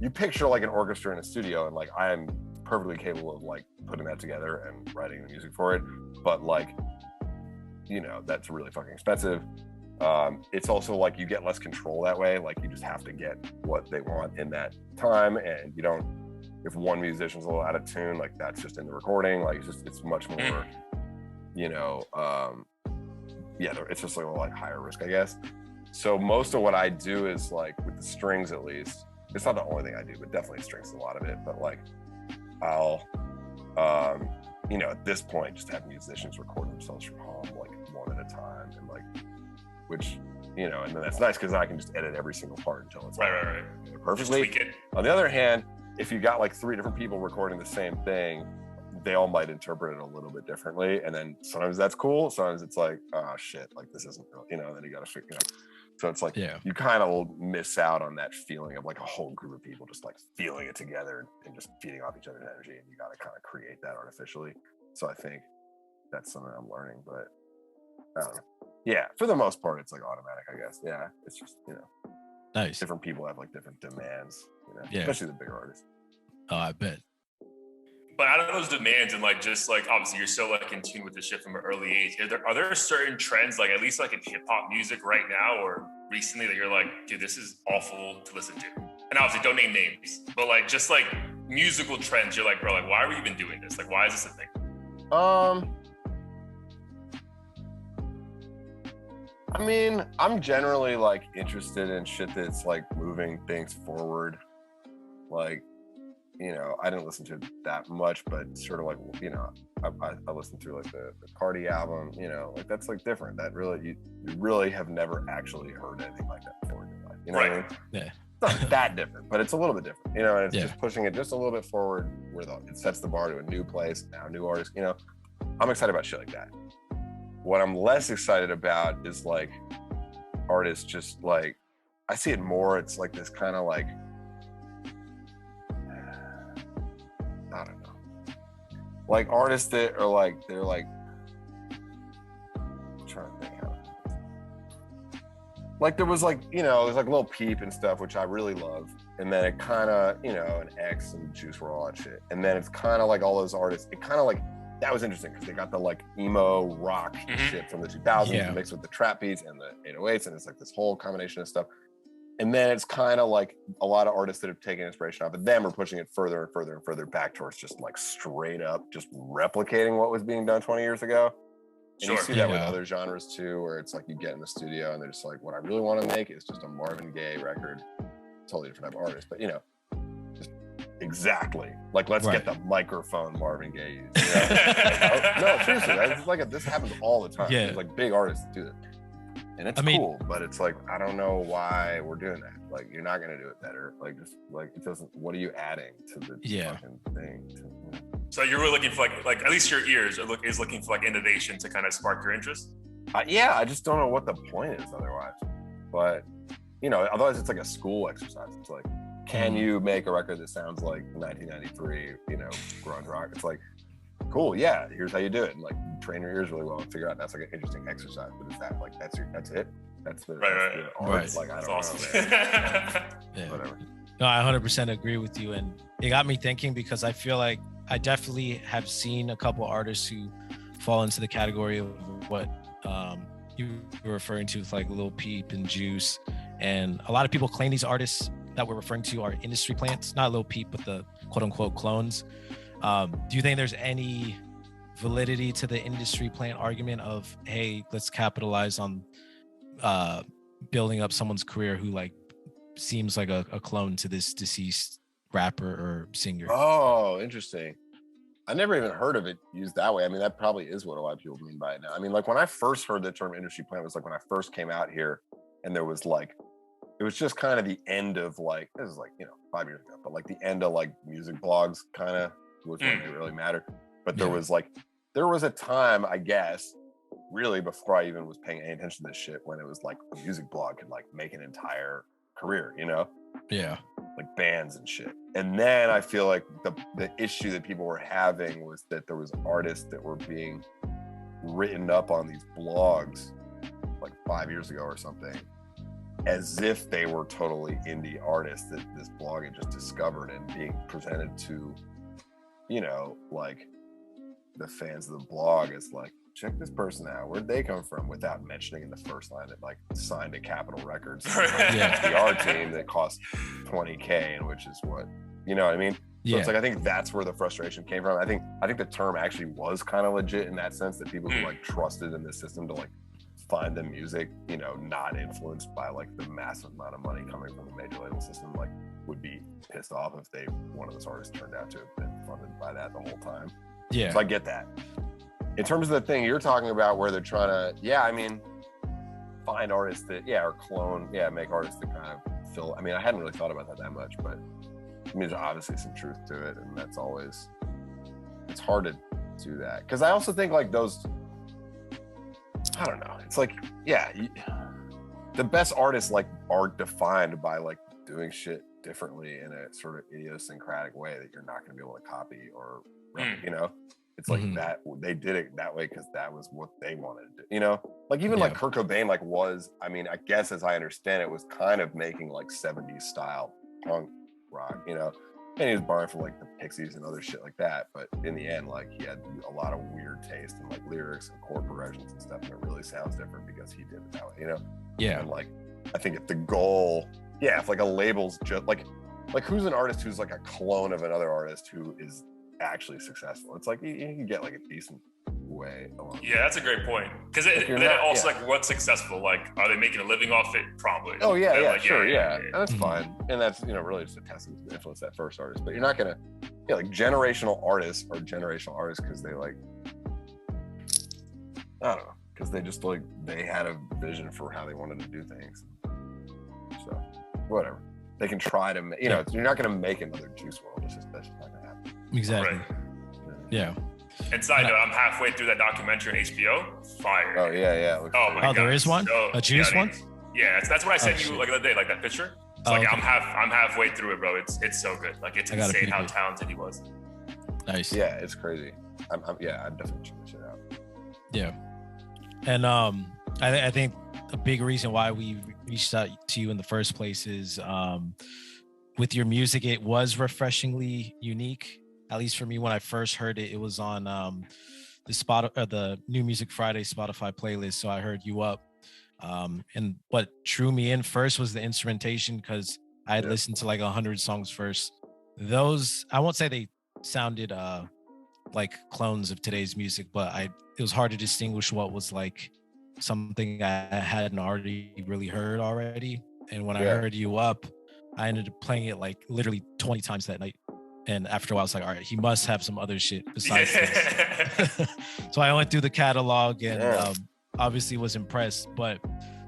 you picture like an orchestra in a studio, and like I'm perfectly capable of like putting that together and writing the music for it, but like, you know, that's really fucking expensive. It's also like you get less control that way. Like you just have to get what they want in that time, and you don't, if one musician's a little out of tune, like that's just in the recording. Like it's much more, you know, it's just like a like higher risk, I guess. So most of what I do is like, with the strings at least, it's not the only thing I do, but definitely strings a lot of it. But like I'll, you know, at this point, just have musicians record themselves from home, like one at a time, and like, which, you know, and then that's nice because I can just edit every single part until it's right. Perfectly. On the other hand, if you got like three different people recording the same thing, they all might interpret it a little bit differently, and then sometimes that's cool. Sometimes it's like, oh shit, like this isn't real, you know. And then you got to figure, you know. So it's like, you kind of miss out on that feeling of like a whole group of people just like feeling it together and just feeding off each other's energy, and you got to kind of create that artificially. So I think that's something I'm learning, but I don't know. Yeah, for the most part, it's like automatic, I guess. Yeah, it's just, you know, nice. Different people have like different demands, you know, especially the bigger artists. Oh, I bet. But out of those demands, and like, just like, obviously you're so like in tune with the shit from an early age, are there certain trends, like at least like in hip hop music right now or recently, that you're like, dude, this is awful to listen to? And obviously don't name names, but like just like musical trends, you're like, bro, like why are we even doing this? Like, why is this a thing? I mean, I'm generally like interested in shit that's like moving things forward. Like, you know, I didn't listen to it that much, but sort of like, you know, I listened through like the Cardi album, you know, like that's like different. That really, you really have never actually heard anything like that before in your life. You know what I mean? Yeah. It's not that different, but it's a little bit different, you know, and it's just pushing it just a little bit forward where it sets the bar to a new place, now new artists, you know. I'm excited about shit like that. What I'm less excited about is like artists just like, I see it more, it's like this kind of like, I don't know, like artists that are like, they're like, I'm trying to think how, like there was like, you know, there's like Lil Peep and stuff, which I really love, and then it kind of, you know, and X and Juice WRLD, all that shit, and then it's kind of like all those artists, it kind of like, that was interesting because they got the like emo rock shit from the 2000s mixed with the trap beats and the 808s, and it's like this whole combination of stuff. And then it's kind of like a lot of artists that have taken inspiration off of them are pushing it further and further and further back towards just like straight up just replicating what was being done 20 years ago. And you see that with other genres too, where it's like you get in the studio and they're just like, what I really want to make is just a Marvin Gaye record, totally different type of artist, but you know, just exactly. Like, let's Right. get the microphone Marvin Gaye used. You know? Like, no, seriously, it's like this happens all the time. Yeah. There's like big artists do it, and it's cool. But it's like, I don't know why we're doing that. Like, you're not gonna do it better. Like, just like it doesn't. What are you adding to the fucking thing? So you're really looking for like at least your ears is looking for like innovation to kind of spark your interest. Yeah, I just don't know what the point is otherwise. But you know, otherwise it's like a school exercise. It's like, can you make a record that sounds like 1993? You know, grunge rock. It's like, cool. Yeah, here's how you do it. And like, train your ears really well and figure out that's like an interesting exercise. But is that like that's it? That's the right. Like, I don't awesome. know. Yeah. Whatever. No, I 100% agree with you, and it got me thinking because I feel like I definitely have seen a couple artists who fall into the category of what you were referring to with like Lil Peep and Juice, and a lot of people claim these artists that we're referring to are industry plants, not Lil Peep, but the quote unquote clones. Do you think there's any validity to the industry plant argument of, hey, let's capitalize on building up someone's career who like seems like a clone to this deceased rapper or singer? Oh, interesting. I never even heard of it used that way. I mean, that probably is what a lot of people mean by it now. I mean, like when I first heard the term industry plant was like when I first came out here, and there was like, it was just kind of the end of like, this is like, you know, 5 years ago, but like the end of like music blogs kind of was when it really mattered. But there was a time, I guess, really before I even was paying any attention to this shit, when it was like a music blog could like make an entire career, you know? Yeah. Like bands and shit. And then I feel like the issue that people were having was that there was artists that were being written up on these blogs like 5 years ago or something, as if they were totally indie artists that this blog had just discovered, and being presented to, you know, like the fans of the blog as like, check this person out, where'd they come from, without mentioning in the first line that like signed to Capitol Records PR team that cost $20K, and which is what, you know what I mean? So it's like, I think that's where the frustration came from. I think the term actually was kind of legit in that sense, that people who like trusted in the system to like find the music, you know, not influenced by like the massive amount of money coming from the major label system, like would be pissed off if one of those artists turned out to have been funded by that the whole time. Yeah. So I get that. In terms of the thing you're talking about where they're trying to, I mean, find artists that, or clone, make artists that kind of fill. I mean, I hadn't really thought about that much, but I mean, there's obviously some truth to it. And that's always, it's hard to do that. Because I also think like those, I don't know. It's like, the best artists like are defined by like doing shit differently in a sort of idiosyncratic way that you're not going to be able to copy or, you know? It's like that they did it that way because that was what they wanted to do, you know? Like even like Kurt Cobain like was, I mean, I guess as I understand it, was kind of making like 70s style punk rock, you know? And he was borrowing from like the Pixies and other shit like that. But in the end, like he had a lot of weird taste in like lyrics and chord progressions and stuff. And it really sounds different because he did it that way, you know? Yeah. And like, I think if the goal, if like a label's just like who's an artist who's like a clone of another artist who is actually successful? It's like you can get like a decent way along. Yeah, that's a great point. Because like what's successful? Like, are they making a living off it? Probably. Oh yeah, like, sure, and that's fine. And that's, you know, really just a testament to the influence of that first artist. But you're not gonna, like generational artists are generational artists because they like, I don't know, because they just like they had a vision for how they wanted to do things. So whatever, they can try to, you know, you're not gonna make another Juice WRLD. It's just that's just not gonna happen. Exactly. Right. Yeah. And side note, I'm halfway through that documentary on HBO. Fire. Oh yeah. Oh my God. There is one? So, a Juice one? Yeah, that's what I sent you like the other day, like that picture. It's like okay. I'm halfway through it, bro. It's so good. Like it's insane how talented he was. Nice. Yeah, it's crazy. I'm definitely checking this shit out. Yeah. And I think a big reason why we reached out to you in the first place is with your music, it was refreshingly unique. At least for me, when I first heard it, it was on the New Music Friday Spotify playlist. So I heard You Up. And what drew me in first was the instrumentation, because I had listened to like 100 songs first. Those, I won't say they sounded like clones of today's music, but it was hard to distinguish what was like something I hadn't already really heard already. And when I heard You Up, I ended up playing it like literally 20 times that night. And after a while, I was like, all right, he must have some other shit besides this. So I went through the catalog and obviously was impressed. But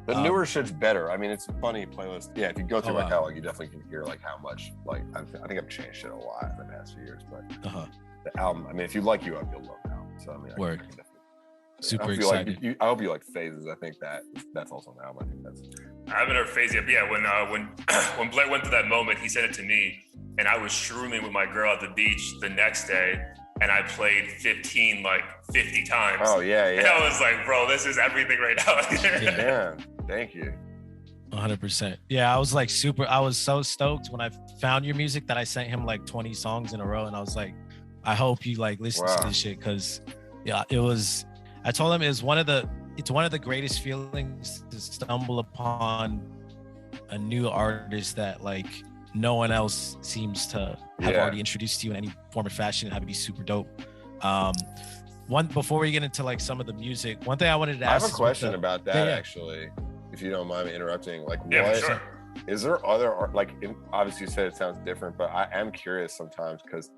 the newer shit's better. I mean, it's a funny playlist. Yeah, if you go through my catalog, you definitely can hear like how much. Like I think I've changed it a lot in the past few years. But the album, I mean, if you like You Up, you'll love the album. So I mean, word. Super I excited. Like, I hope you like Phases. I think that's also an album. I think that's. I haven't heard Phase yet. But yeah, when Blake went through that moment, he sent it to me, and I was shrooming with my girl at the beach the next day, and I played 15 like 50 times. Oh yeah. And I was like, bro, this is everything right now. Yeah, thank you. 100%. Yeah, I was like I was so stoked when I found your music that I sent him like 20 songs in a row, and I was like, I hope you like listen to this shit, because I told him it's one of the greatest feelings to stumble upon a new artist that like no one else seems to have already introduced to you in any form or fashion, and have it be super dope. Before we get into like some of the music, one thing I wanted to ask. I have a question about that actually, if you don't mind me interrupting. Like, what is there other art? Like, obviously you said it sounds different, but I am curious sometimes because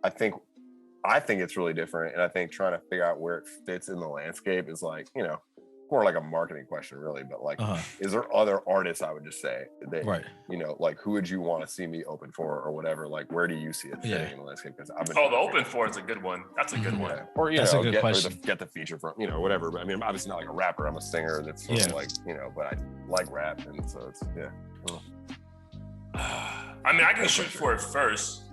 I think it's really different, and I think trying to figure out where it fits in the landscape is like, you know, more like a marketing question really, but like, is there other artists, I would just say, that, you know, like who would you want to see me open for or whatever? Like, where do you see it fitting in the landscape? Because the open for is a good one. That's a good one. Or, you know, get the feature from, you know, whatever. But I mean, I'm obviously not like a rapper. I'm a singer that's sort of like, you know, but I like rap. And so it's, I mean, I can shoot for it first.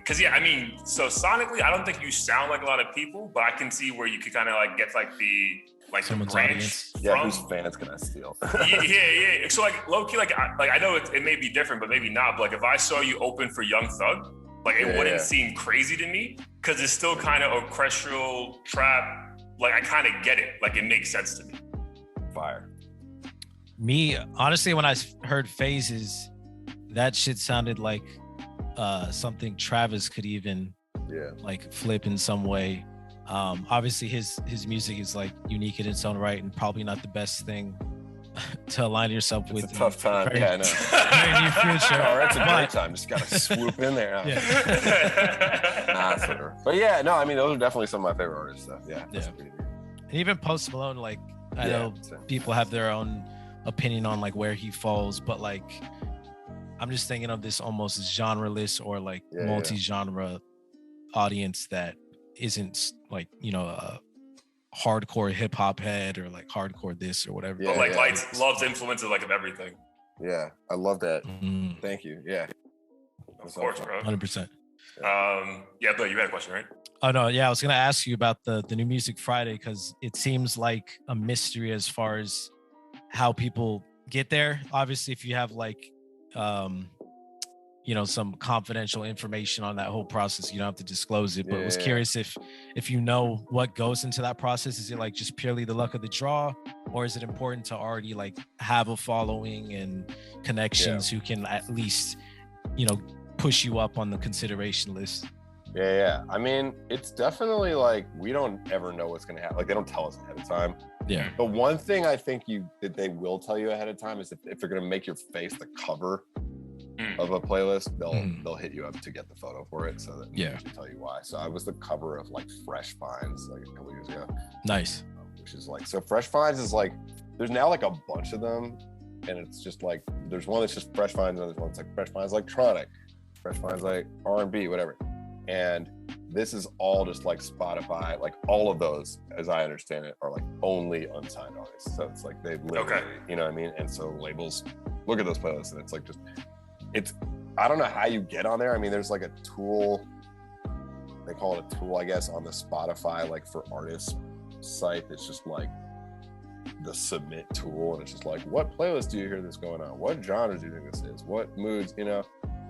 Cause I mean, so sonically, I don't think you sound like a lot of people, but I can see where you could kind of like get like the branch from. Whose fans can I steal? yeah. So like low key, like I know it may be different, but maybe not. But like if I saw you open for Young Thug, like it wouldn't seem crazy to me, because it's still kind of orchestral trap. Like I kind of get it. Like it makes sense to me. Fire. Me, honestly, when I heard Phases, that shit sounded like something Travis could even like flip in some way. Obviously his music is like unique in its own right, and probably not the best thing to align yourself with. It's a tough time. I know. Very near future. Oh, that's a great time. Just gotta swoop in there. But yeah, no, I mean, those are definitely some of my favorite artists. So And even Post Malone, like I know people have their own opinion on like where he falls, but like I'm just thinking of this almost as genreless or like multi-genre audience that isn't like, you know, a hardcore hip hop head or like hardcore this or whatever. But like loves influences like of everything. Yeah, I love that. Thank you. Yeah. Of course, bro. 100%. But you had a question, right? Oh no, I was gonna ask you about the New Music Friday, because it seems like a mystery as far as how people get there. Obviously, if you have like you know, some confidential information on that whole process, you don't have to disclose it, but was curious if you know what goes into that process. Is it like just purely the luck of the draw, or is it important to already like have a following and connections who can at least, you know, push you up on the consideration list? I mean, it's definitely like we don't ever know what's gonna happen. Like they don't tell us ahead of time. But one thing I think that they will tell you ahead of time is if they're gonna make your face the cover of a playlist, they'll hit you up to get the photo for it, so that they tell you why. So I was the cover of like Fresh Finds like a couple years ago. Nice. Which is like, so Fresh Finds is like, there's now like a bunch of them, and it's just like there's one that's just Fresh Finds, and there's one that's like Fresh Finds Electronic, Fresh Finds like R&B, whatever. And this is all just like Spotify, like all of those, as I understand it, are like only unsigned artists. So it's like they literally, you know what I mean? And so labels look at those playlists, and it's like I don't know how you get on there. I mean, there's like a tool, they call it a tool, I guess, on the Spotify, like for artists site. It's just like the submit tool, and it's just like, what playlist do you hear this going on? What genres do you think this is? What moods, you know?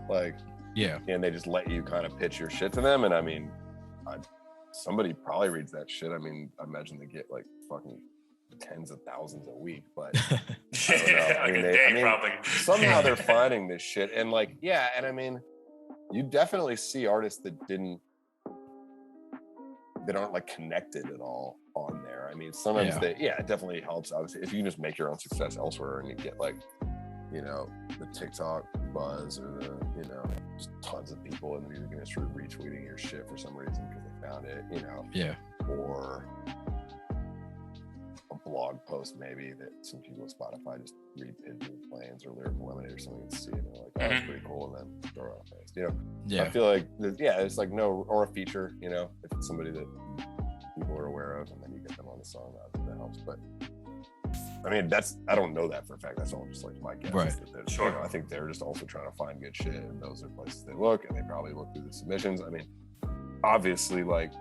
Like, and they just let you kind of pitch your shit to them. And I mean, somebody probably reads that shit. I mean, I imagine they get like fucking tens of thousands a week, but I mean, probably. Somehow they're finding this shit, and like, and I mean, you definitely see artists that aren't like connected at all on there. I mean, sometimes it definitely helps. Obviously, if you can just make your own success elsewhere and you get like you know, the TikTok buzz or the, you know, just tons of people in the music industry retweeting your shit for some reason because they found it, you know. Yeah. Or a blog post maybe that some people at Spotify just read Pigeon Planes or Lyrical Lemonade or something and see it and they're like, oh, that's pretty cool, and then throw it on face, you know. Yeah. I feel like it's like no, or a feature, you know, if it's somebody that people are aware of and then you get them on the song, that helps. But I mean, I don't know that for a fact. That's all just like my guess. Right. Sure. You know, I think they're just also trying to find good shit, and those are places they look, and they probably look through the submissions. I mean, obviously, like,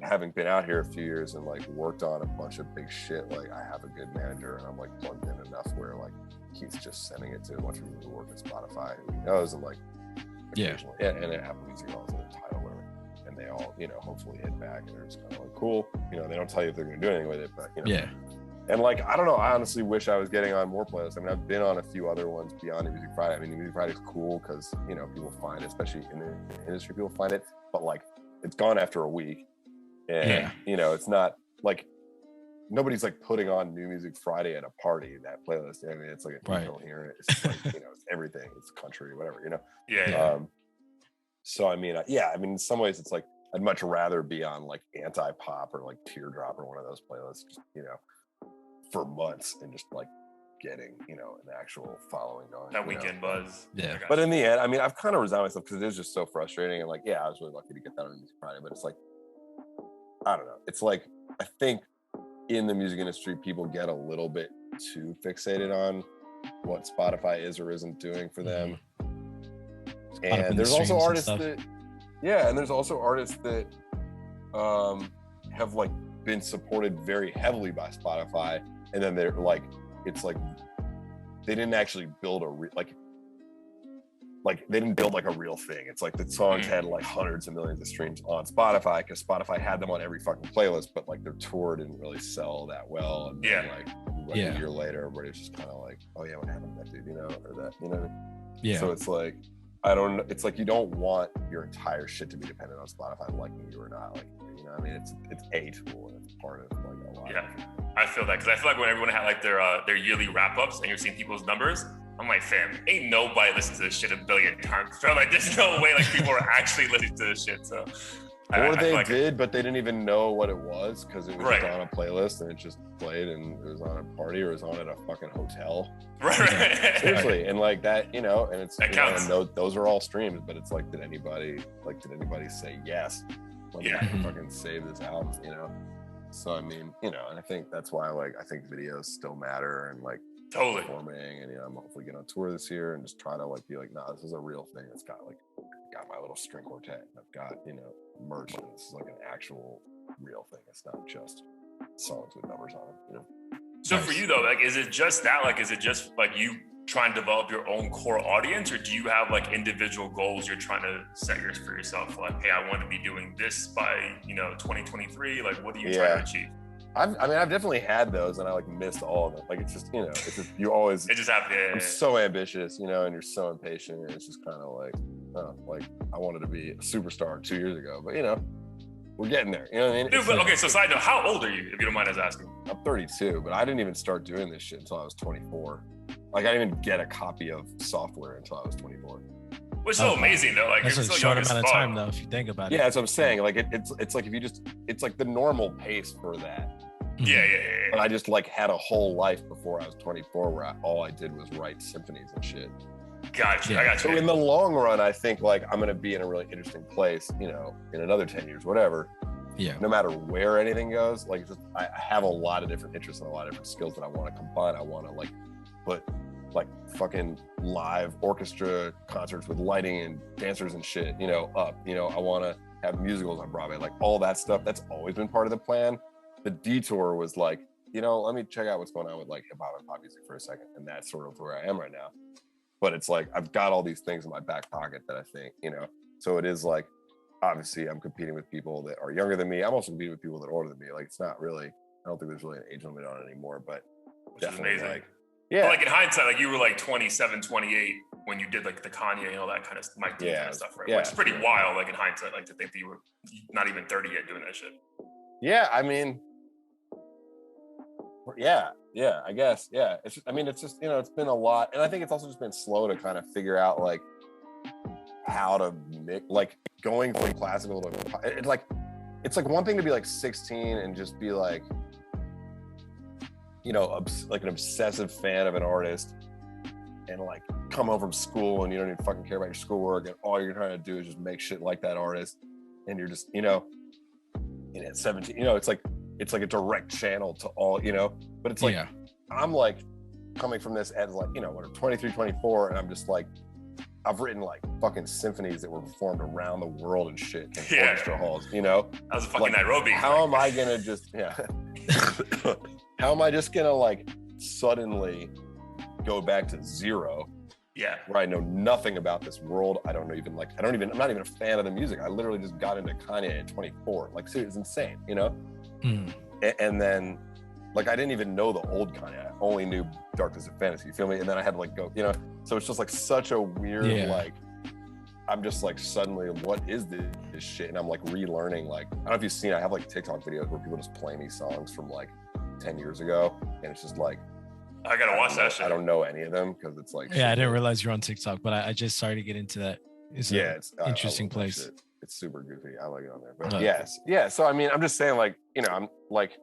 having been out here a few years and like worked on a bunch of big shit, like I have a good manager and I'm like plugged in enough where like he's just sending it to a bunch of people who work at Spotify who he knows, and like occasionally, and Apple Music also the title, whatever, and they all, you know, hopefully hit back and they're just kind of like, cool, you know, they don't tell you if they're going to do anything with it, but you know. Yeah. And like, I don't know, I honestly wish I was getting on more playlists. I mean, I've been on a few other ones beyond the Music Friday. I mean, the Music Friday is cool because, you know, people find it, especially in the industry, people find it, but like, it's gone after a week. And, you know, it's not like, nobody's like putting on New Music Friday at a party, that playlist. I mean, it's like a incoherent, it's like, you know, it's everything, it's country, whatever, you know? Yeah. So, I mean, in some ways it's like, I'd much rather be on like anti-pop or like Teardrop or one of those playlists, just, you know, for months and just like getting, you know, an actual following going. That weekend buzz. Yeah. But in the end, I mean, I've kind of resigned myself because it is just so frustrating. And like, yeah, I was really lucky to get that on Music Friday, but it's like, I don't know. It's like, I think in the music industry, people get a little bit too fixated on what Spotify is or isn't doing for them. And there's also artists that, and there's also artists that have like been supported very heavily by Spotify, and then they're like, it's like they didn't actually build they didn't build like a real thing. It's like the songs had like hundreds of millions of streams on Spotify because Spotify had them on every fucking playlist, but like their tour didn't really sell that well. And then, like a year later, everybody's just kind of like, oh yeah, what happened to that dude, you know, or that, you know? Yeah. So it's like, I don't know. It's like you don't want your entire shit to be dependent on Spotify liking you or not. Like, you know, I mean, it's a tool and it's part of like a lot. Yeah, I feel that because I feel like when everyone had like their yearly wrap ups and you're seeing people's numbers, I'm like, fam, ain't nobody listens to this shit a billion times. So like, there's no way like people are actually listening to this shit. So. Or they did, but they didn't even know what it was because it was just on a playlist and it just played and it was on a party or it was on at a fucking hotel. Right. Seriously, and like that, you know, and it's that counts. You know, and those are all streams, but it's like, did anybody say yes? Let me fucking save this album, you know? So I mean, you know, and I think that's why like I think videos still matter and like performing, and you know, I'm hopefully getting on tour this year and just try to like be like, nah, this is a real thing. It's got my little string quartet. I've got, you know, merch, and this is like an actual real thing. It's not just songs with numbers on them, you know. So for you though, like, is it just that? Like, is it just like you trying to develop your own core audience, or do you have like individual goals you're trying to set for yourself? Like, hey, I want to be doing this by, you know, 2023. Like, what are you trying to achieve? I've definitely had those, and I like missed all of them. Like, it's just, you know, it's just, you always. It just happened. I'm so ambitious, you know, and you're so impatient, and it's just kind of like, like I wanted to be a superstar 2 years ago, but you know, we're getting there. You know what I mean? Dude, but okay. So side note, how old are you, if you don't mind us asking? I'm 32, but I didn't even start doing this shit until I was 24. Like, I didn't even get a copy of software until I was 24. Which is so amazing though. Like, that's a short amount of time though, if you think about it. Yeah, that's what I'm saying. Like, it's like if you just, it's like the normal pace for that. Yeah. But I just like had a whole life before I was 24 where all I did was write symphonies and shit. Gotcha. I got you. So in the long run, I think like I'm gonna be in a really interesting place, you know, in another 10 years, whatever. Yeah. No matter where anything goes, like just, I have a lot of different interests and a lot of different skills that I want to combine. I want to like put like fucking live orchestra concerts with lighting and dancers and shit, you know, up. You know, I want to have musicals on Broadway, like all that stuff. That's always been part of the plan. The detour was like, you know, let me check out what's going on with like hip hop and pop music for a second. And that's sort of where I am right now. But it's like, I've got all these things in my back pocket that I think, you know, so it is like, obviously I'm competing with people that are younger than me. I'm also competing with people that are older than me. Like, it's not really, I don't think there's really an age limit on it anymore, but which is amazing. Like, yeah. But like in hindsight, like you were like 27, 28 when you did like the Kanye and all that kind of Mike D kind of stuff, right? Which is pretty wild, like in hindsight, like to think that you were not even 30 yet doing that shit. Yeah, I mean, yeah, Yeah, I guess. Yeah. It's just, I mean, it's just, it's been a lot. And I think it's also just been slow to kind of figure out like how to mix, like going from classical to, it's like one thing to be like 16 and just be like, like an obsessive fan of an artist and like come home from school and you don't even fucking care about your schoolwork and all you're trying to do is just make shit like that artist. And you're just, and at 17, it's like a direct channel to all, but it's like, I'm like coming from this as like, when I'm 23, 24, and I'm just like, I've written like fucking symphonies that were performed around the world and shit in orchestra halls, That was a fucking like, Nairobi. How am I gonna just, how am I just gonna like suddenly go back to zero? Yeah. Where I know nothing about this world. I'm not even a fan of the music. I literally just got into Kanye at 24. Like, seriously, it's insane, And then, like, I didn't even know the old Kanye. I only knew Darkness of Fantasy, you feel me? And then I had to, like, go, So it's just, like, such a weird, like, I'm just, like, suddenly, what is this shit? And I'm, like, relearning, like, I don't know if you've seen, I have, like, TikTok videos where people just play me songs from, like, 10 years ago. And it's just, like, I gotta watch that shit. I don't know any of them because it's, like... Yeah, I didn't realize you're on TikTok, but I just started to get into that. It's an interesting place. It's super goofy. I like it on there. But yes. Yeah, so, I mean, I'm just saying, like, I'm, like...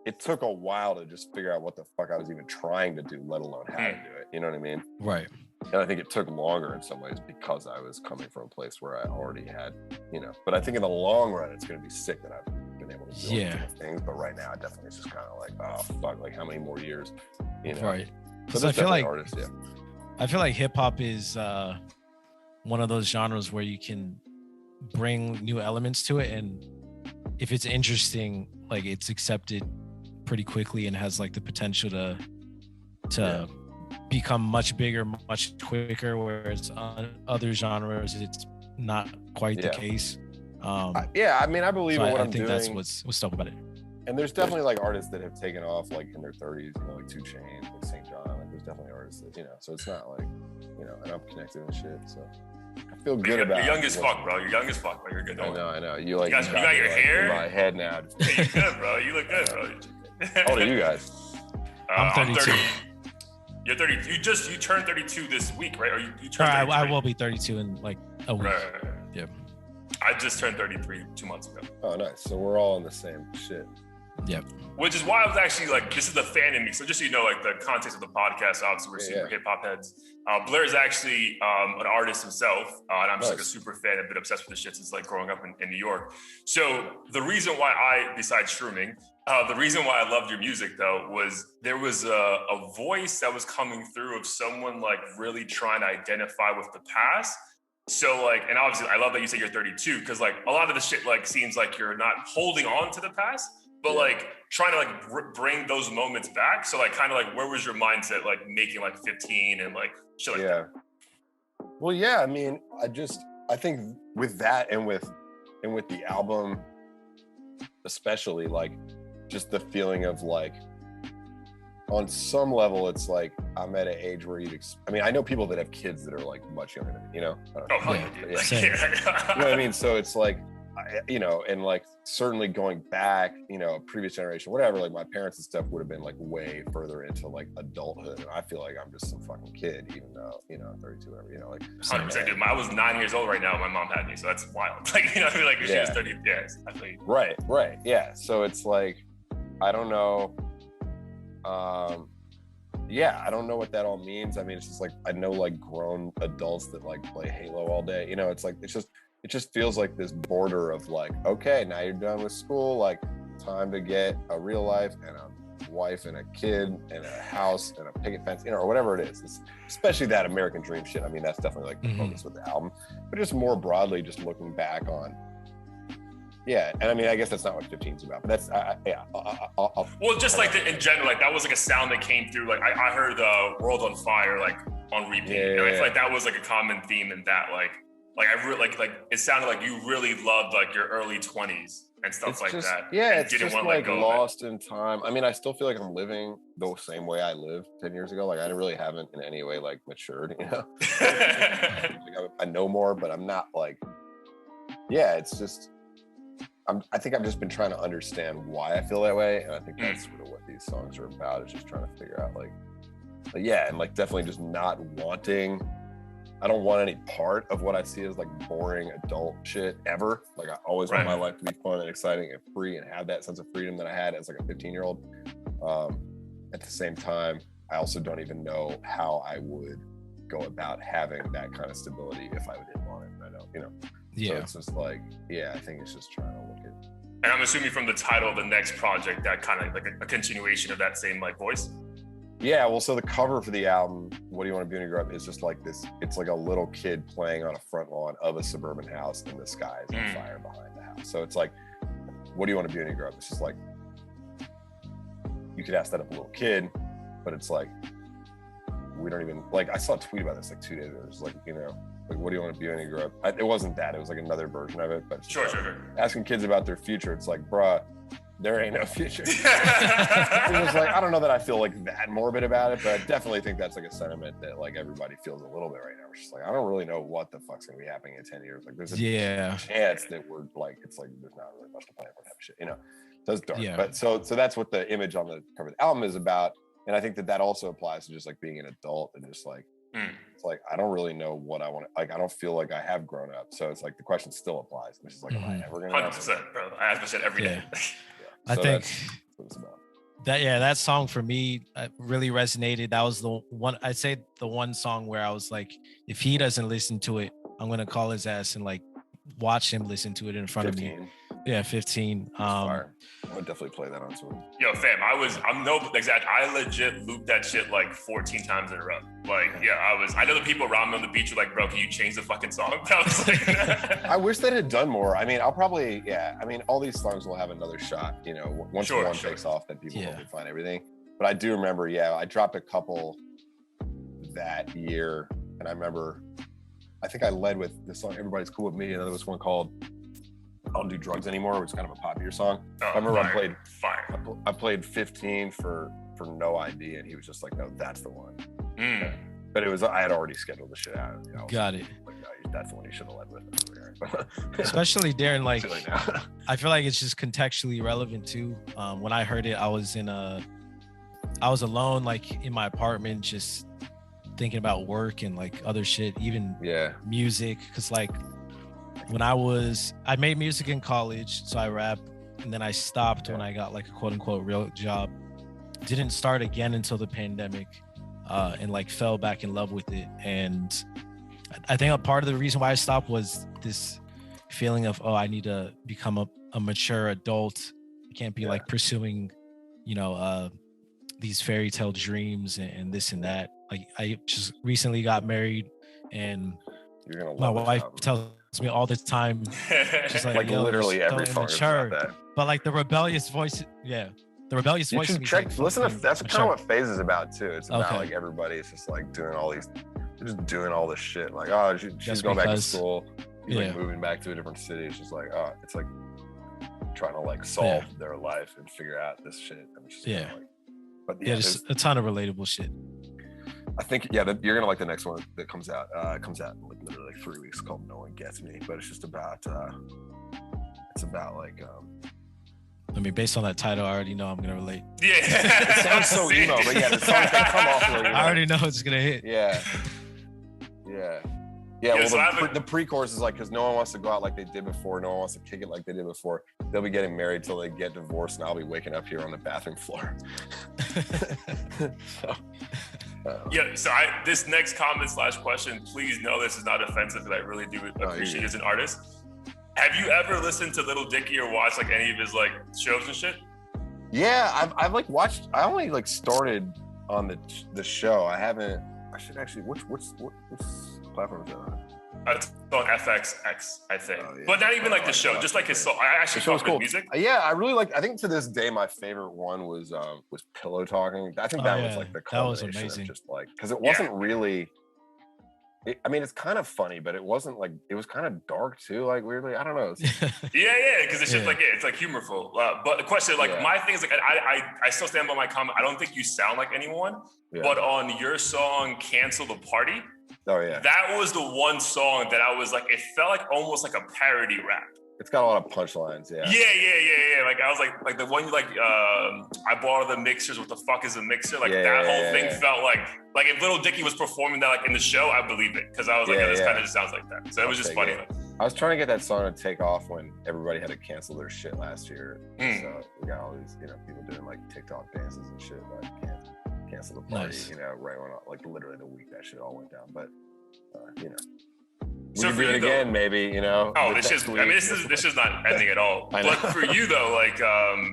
It took a while to just figure out what the fuck I was even trying to do, let alone how to do it. You know what I mean? Right. And I think it took longer in some ways because I was coming from a place where I already had, But I think in the long run, it's going to be sick that I've been able to do things. But right now, definitely it's just kind of like, oh, fuck, like how many more years, Right. So I feel like artists, I feel like hip hop is one of those genres where you can bring new elements to it. And if it's interesting, like it's accepted pretty quickly and has like the potential to become much bigger, much quicker, whereas on other genres it's not quite the case. I mean, I believe in what I'm doing. I think that's what's dope about it. And there's definitely like artists that have taken off like in their 30s, like 2 Chainz, like St. John. Like there's definitely artists that, so it's not like, and I'm connected and shit. So I feel good about it. You're young as fuck, bro. You're young as fuck, bro. You're good. I know. You got your hair in my head now. You're good, bro. You look good, bro. How old are you guys? I'm 32. You're 30. You turned 32 this week, right? Or you turned 33? I will be 32 in like a week. Right. Yeah. I just turned 33 2 months ago. Oh, nice. So we're all in the same shit. Yep. Which is why I was actually like, this is the fan in me. So just so you know, like the context of the podcast, obviously we're super hip hop heads. Blair is actually an artist himself, and I'm just like a super fan. I've been obsessed with this shit since like growing up in New York. So the reason why besides shrooming, the reason why I loved your music though was there was a voice that was coming through of someone like really trying to identify with the past. So like, and obviously I love that you say you're 32 because like a lot of the shit like seems like you're not holding on to the past, but like trying to like bring those moments back. So like kind of like where was your mindset like making like 15 and like shit like that? Well, yeah, I mean, I think with that and with the album especially, like just the feeling of like on some level it's like I'm at an age where I know people that have kids that are like much younger than me, Oh, yeah. You know what I mean? So it's like, and like certainly going back, previous generation, whatever, like my parents and stuff would have been like way further into like adulthood. And I feel like I'm just some fucking kid, even though, I'm 32, whatever, like 100%, dude. I was 9 years old right now when my mom had me. So that's wild. Like, I mean, like she was 30. Yes, I feel you. Right. Yeah. So it's like, I don't know. I don't know what that all means. I mean, it's just like, I know like grown adults that like play Halo all day, it's like, it just feels like this border of like, okay, now you're done with school, like time to get a real life and a wife and a kid and a house and a picket fence, or whatever it is. It's, especially that American dream shit. I mean, that's definitely like the focus with the album, but just more broadly, just looking back on, and I mean, I guess that's not what 15 is about, but that's, well, just like in general, like that was like a sound that came through. Like I heard World on Fire, like on repeat. I feel like that was like a common theme in that, like I really like it sounded like you really loved like your early 20s and stuff like that. Yeah, it's just like lost in time. I mean, I still feel like I'm living the same way I lived 10 years ago. Like I really haven't in any way like matured, like, I know more, but I'm not like, it's just, I think I've just been trying to understand why I feel that way, and I think that's sort of what these songs are about. Is just trying to figure out like yeah, and like definitely just not wanting. I don't want any part of what I see as like boring adult shit ever. Like I always want my life to be fun and exciting and free and have that sense of freedom that I had as like a 15-year-old. At the same time, I also don't even know how I would go about having that kind of stability if I didn't want it. I don't, you know. Yeah. So it's just like, yeah, I think it's just trying to look at. And I'm assuming from the title of the next project, that kind of like a continuation of that same like voice. Yeah, well, so the cover for the album, What Do You Want to Be When You Grow Up, is just like this. It's like a little kid playing on a front lawn of a suburban house, and the sky is on fire behind the house. So it's like, what do you want to be when you grow up? It's just like, you could ask that of a little kid, but it's like, we don't even, like, I saw a tweet about this like 2 days ago. It was like, you know, like, what do you want to be when you grow up? It wasn't that. It was like another version of it. But sure. Asking kids about their future, it's like, bruh, there ain't no future. It was like, I don't know that I feel like that morbid about it, but I definitely think that's like a sentiment that like everybody feels a little bit right now. It's just like, I don't really know what the fuck's gonna be happening in 10 years. Like there's a chance that we're like, it's like, there's not really much to plan for that shit, you know? So it's dark. Yeah. But so that's what the image on the cover of the album is about. And I think that also applies to just like being an adult and just like, it's like, I don't really know what I want to, like, I don't feel like I have grown up. So it's like, the question still applies. It's just like, am I ever going to 100%, bro. I ask that shit every day. I think that song for me really resonated. That was the one, I'd say the one song where I was like, if he doesn't listen to it, I'm going to call his ass and like watch him listen to it in front 15. Of me. Yeah, 15. I would definitely play that on tour. Yo, fam, I'm no exact. I legit looped that shit like 14 times in a row. Like, I know the people around me on the beach were like, bro, can you change the fucking song? I was like, I wish they had done more. I mean, all these songs will have another shot, you know, once one takes off, then people will find everything. But I do remember, I dropped a couple that year, and I remember, I think I led with the song Everybody's Cool With Me, and there was one called I Don't Do Drugs Anymore, which is kind of a popupier song. I remember I played 15 for No ID, and he was just like, no, that's the one. But I had already scheduled the shit out. You know, got it. Like, no, that's the one you should have led with. Especially during like, I feel like it's just contextually relevant too. When I heard it, I was alone, like in my apartment, just thinking about work and like other shit, even music. Cause like when I made music in college, so I rap, and then I stopped when I got like a quote unquote real job. Didn't start again until the pandemic, and like fell back in love with it. And I think a part of the reason why I stopped was this feeling of, I need to become a mature adult. I can't be like pursuing, you know, these fairy tale dreams and this and that. Like I just recently got married, and my wife tells me all the time, she's like literally every song is about that. But like the rebellious voice, the rebellious voice. You should check. Listen, that's kind of what Phase is about too. It's about like everybody is just like doing all these, just doing all this shit. Like, she's going back to school. He's like moving back to a different city. It's just like, it's like trying to like solve their life and figure out this shit. I'm just just a ton of relatable shit. I think you're gonna like the next one that comes out. It comes out in like literally 3 weeks, called No One Gets Me. But it's just about like I mean, based on that title, I already know I'm gonna relate. Yeah, it sounds so emo, but the songs that come off really. I already know it's gonna hit. Yeah. Well, the pre-chorus is like, because no one wants to go out like they did before. No one wants to kick it like they did before. They'll be getting married till they get divorced, and I'll be waking up here on the bathroom floor. This next comment / question, please know this is not offensive, because I really do appreciate it as an artist. Have you ever listened to Lil Dicky or watched like any of his like shows and shit? Yeah, I've like watched. I only like started on the show. I haven't. I should actually. Which platform is that on? It's on FXX, I think. But not even like the show, just like his song. I actually fuck with music. Yeah, I really like. I think to this day, my favorite one was Pillow Talking. I think that was like the culmination. That was amazing. Of just like, because it wasn't really. I mean, it's kind of funny, but it wasn't like, it was kind of dark too, like weirdly. I don't know. Because it's just like, it's like humorful. But the question, like, my thing is like, I still stand by my comment. I don't think you sound like anyone, but on your song, Cancel the Party, that was the one song that I was like, it felt like almost like a parody rap. It's got a lot of punchlines, yeah. Yeah. Like I was like the one I bought all the mixers. What the fuck is a mixer? Like that whole thing felt like if Little Dicky was performing that like in the show, I believe it because I was like, this kind of just sounds like that. So it was just funny. I was trying to get that song to take off when everybody had to cancel their shit last year. So we got all these people doing like TikTok dances and shit like cancel the party. Right when like literally the week that shit all went down. But so we do it again, maybe, Oh, this is not ending at all. But for you though, like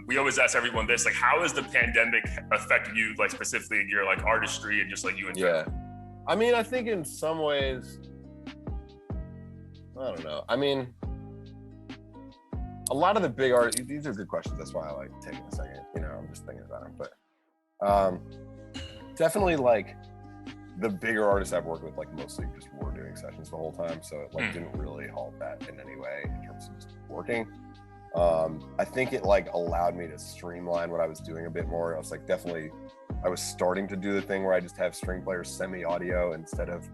we always ask everyone this, like how has the pandemic affected you, like specifically in your like artistry and just like you and I mean, I think in some ways, I don't know. I mean, a lot of the big artists, these are good questions. That's why I like taking a second, I'm just thinking about them. But definitely like the bigger artists I've worked with, like mostly just were doing sessions the whole time. So it like didn't really halt that in any way in terms of just working. I think it like allowed me to streamline what I was doing a bit more. I was like, I was starting to do the thing where I just have string players send me audio instead of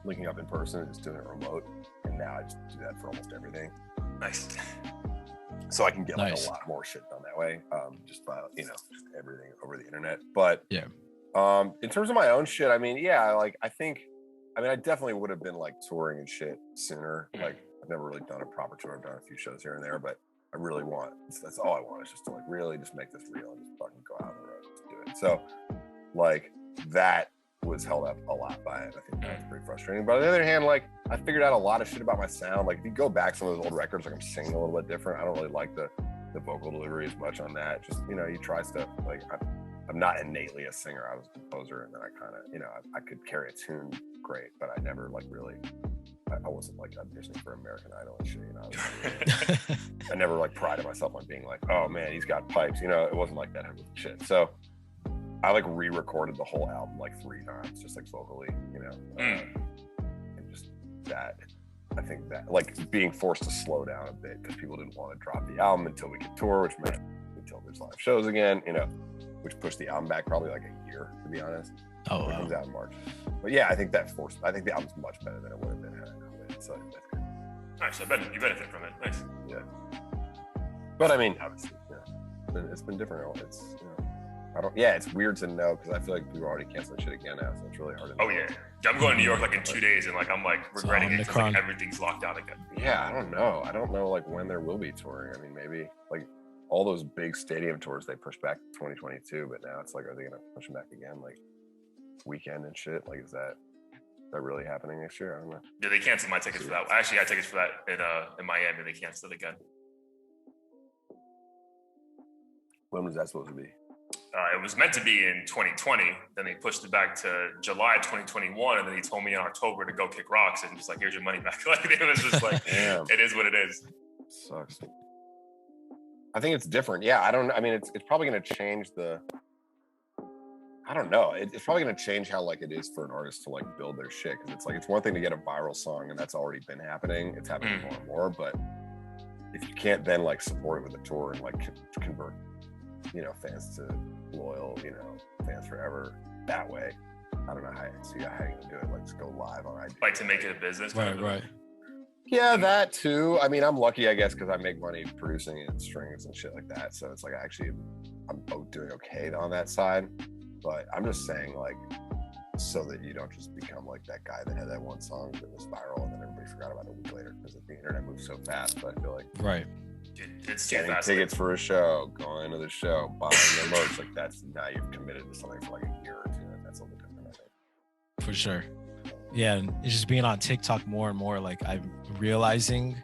linking up in person and just doing it remote. And now I just do that for almost everything. Nice. So I can get like a lot more shit done that way. Just by, just everything over the internet. But in terms of my own shit, I mean, I definitely would have been like touring and shit sooner. Like I've never really done a proper tour. I've done a few shows here and there, but I really that's all I want is just to like really just make this real and just fucking go out on the road and just do it. So like that was held up a lot by it. I think that's pretty frustrating. But on the other hand, like I figured out a lot of shit about my sound. Like if you go back some of those old records, like I'm singing a little bit different. I don't really like the vocal delivery as much on that. Just, you try stuff. Like I'm not innately a singer. I was a composer, and then I kind of, I could carry a tune great, but I never like really, I wasn't like auditioning for American Idol and shit, I never like prided myself on being like, oh man, he's got pipes, it wasn't like that shit. So I like re-recorded the whole album like 3 times, just like vocally, and just that, I think that like being forced to slow down a bit because people didn't want to drop the album until we could tour, which meant until there's live shows again, which pushed the album back probably like a year, to be honest. Oh, wow. It comes out in March. But yeah, I think the album's much better than it would have been had I quit. So that's good. Nice. I bet you benefit from it. Nice. Yeah. But I mean, obviously, it's been different. It's, it's weird to know because I feel like people are already canceling shit again now, so it's really hard to know. Oh, yeah. I'm going to New York like in 2 days and like I'm like regretting it because like, everything's locked down again. Yeah, I don't know. I don't know like when there will be touring. I mean, maybe like all those big stadium tours they pushed back to 2022, but now it's like, are they gonna push them back again? Like weekend and shit? Like is that really happening next year? I don't know. Yeah, they canceled my tickets for that. I actually got tickets for that in Miami. They canceled it again. When was that supposed to be? It was meant to be in 2020. Then they pushed it back to July 2021, and then he told me in October to go kick rocks and just like, here's your money back. Like it was just like, it is what it is. Sucks. I think it's different. Yeah, it's probably going to change I don't know. It's probably going to change how like it is for an artist to like build their shit. Cause it's like, it's one thing to get a viral song and that's already been happening. It's happening more and more, but if you can't then like support it with a tour and like convert, fans to loyal, fans forever that way. I don't know how you're going to do it. Like just go live on IG. Like to make it a business. Right. Yeah, that too. I mean, I'm lucky, I guess, because I make money producing and strings and shit like that. So it's like I'm doing okay on that side. But I'm just saying, like, so that you don't just become like that guy that had that one song that was viral and then everybody forgot about it a week later because the internet moves so fast. But I feel like it's getting tickets for a show, going to the show, buying the merch, like that's now you've committed to something for like a year or two. And that's a little different, I think. For sure. Yeah, and it's just being on TikTok more and more, like I'm realizing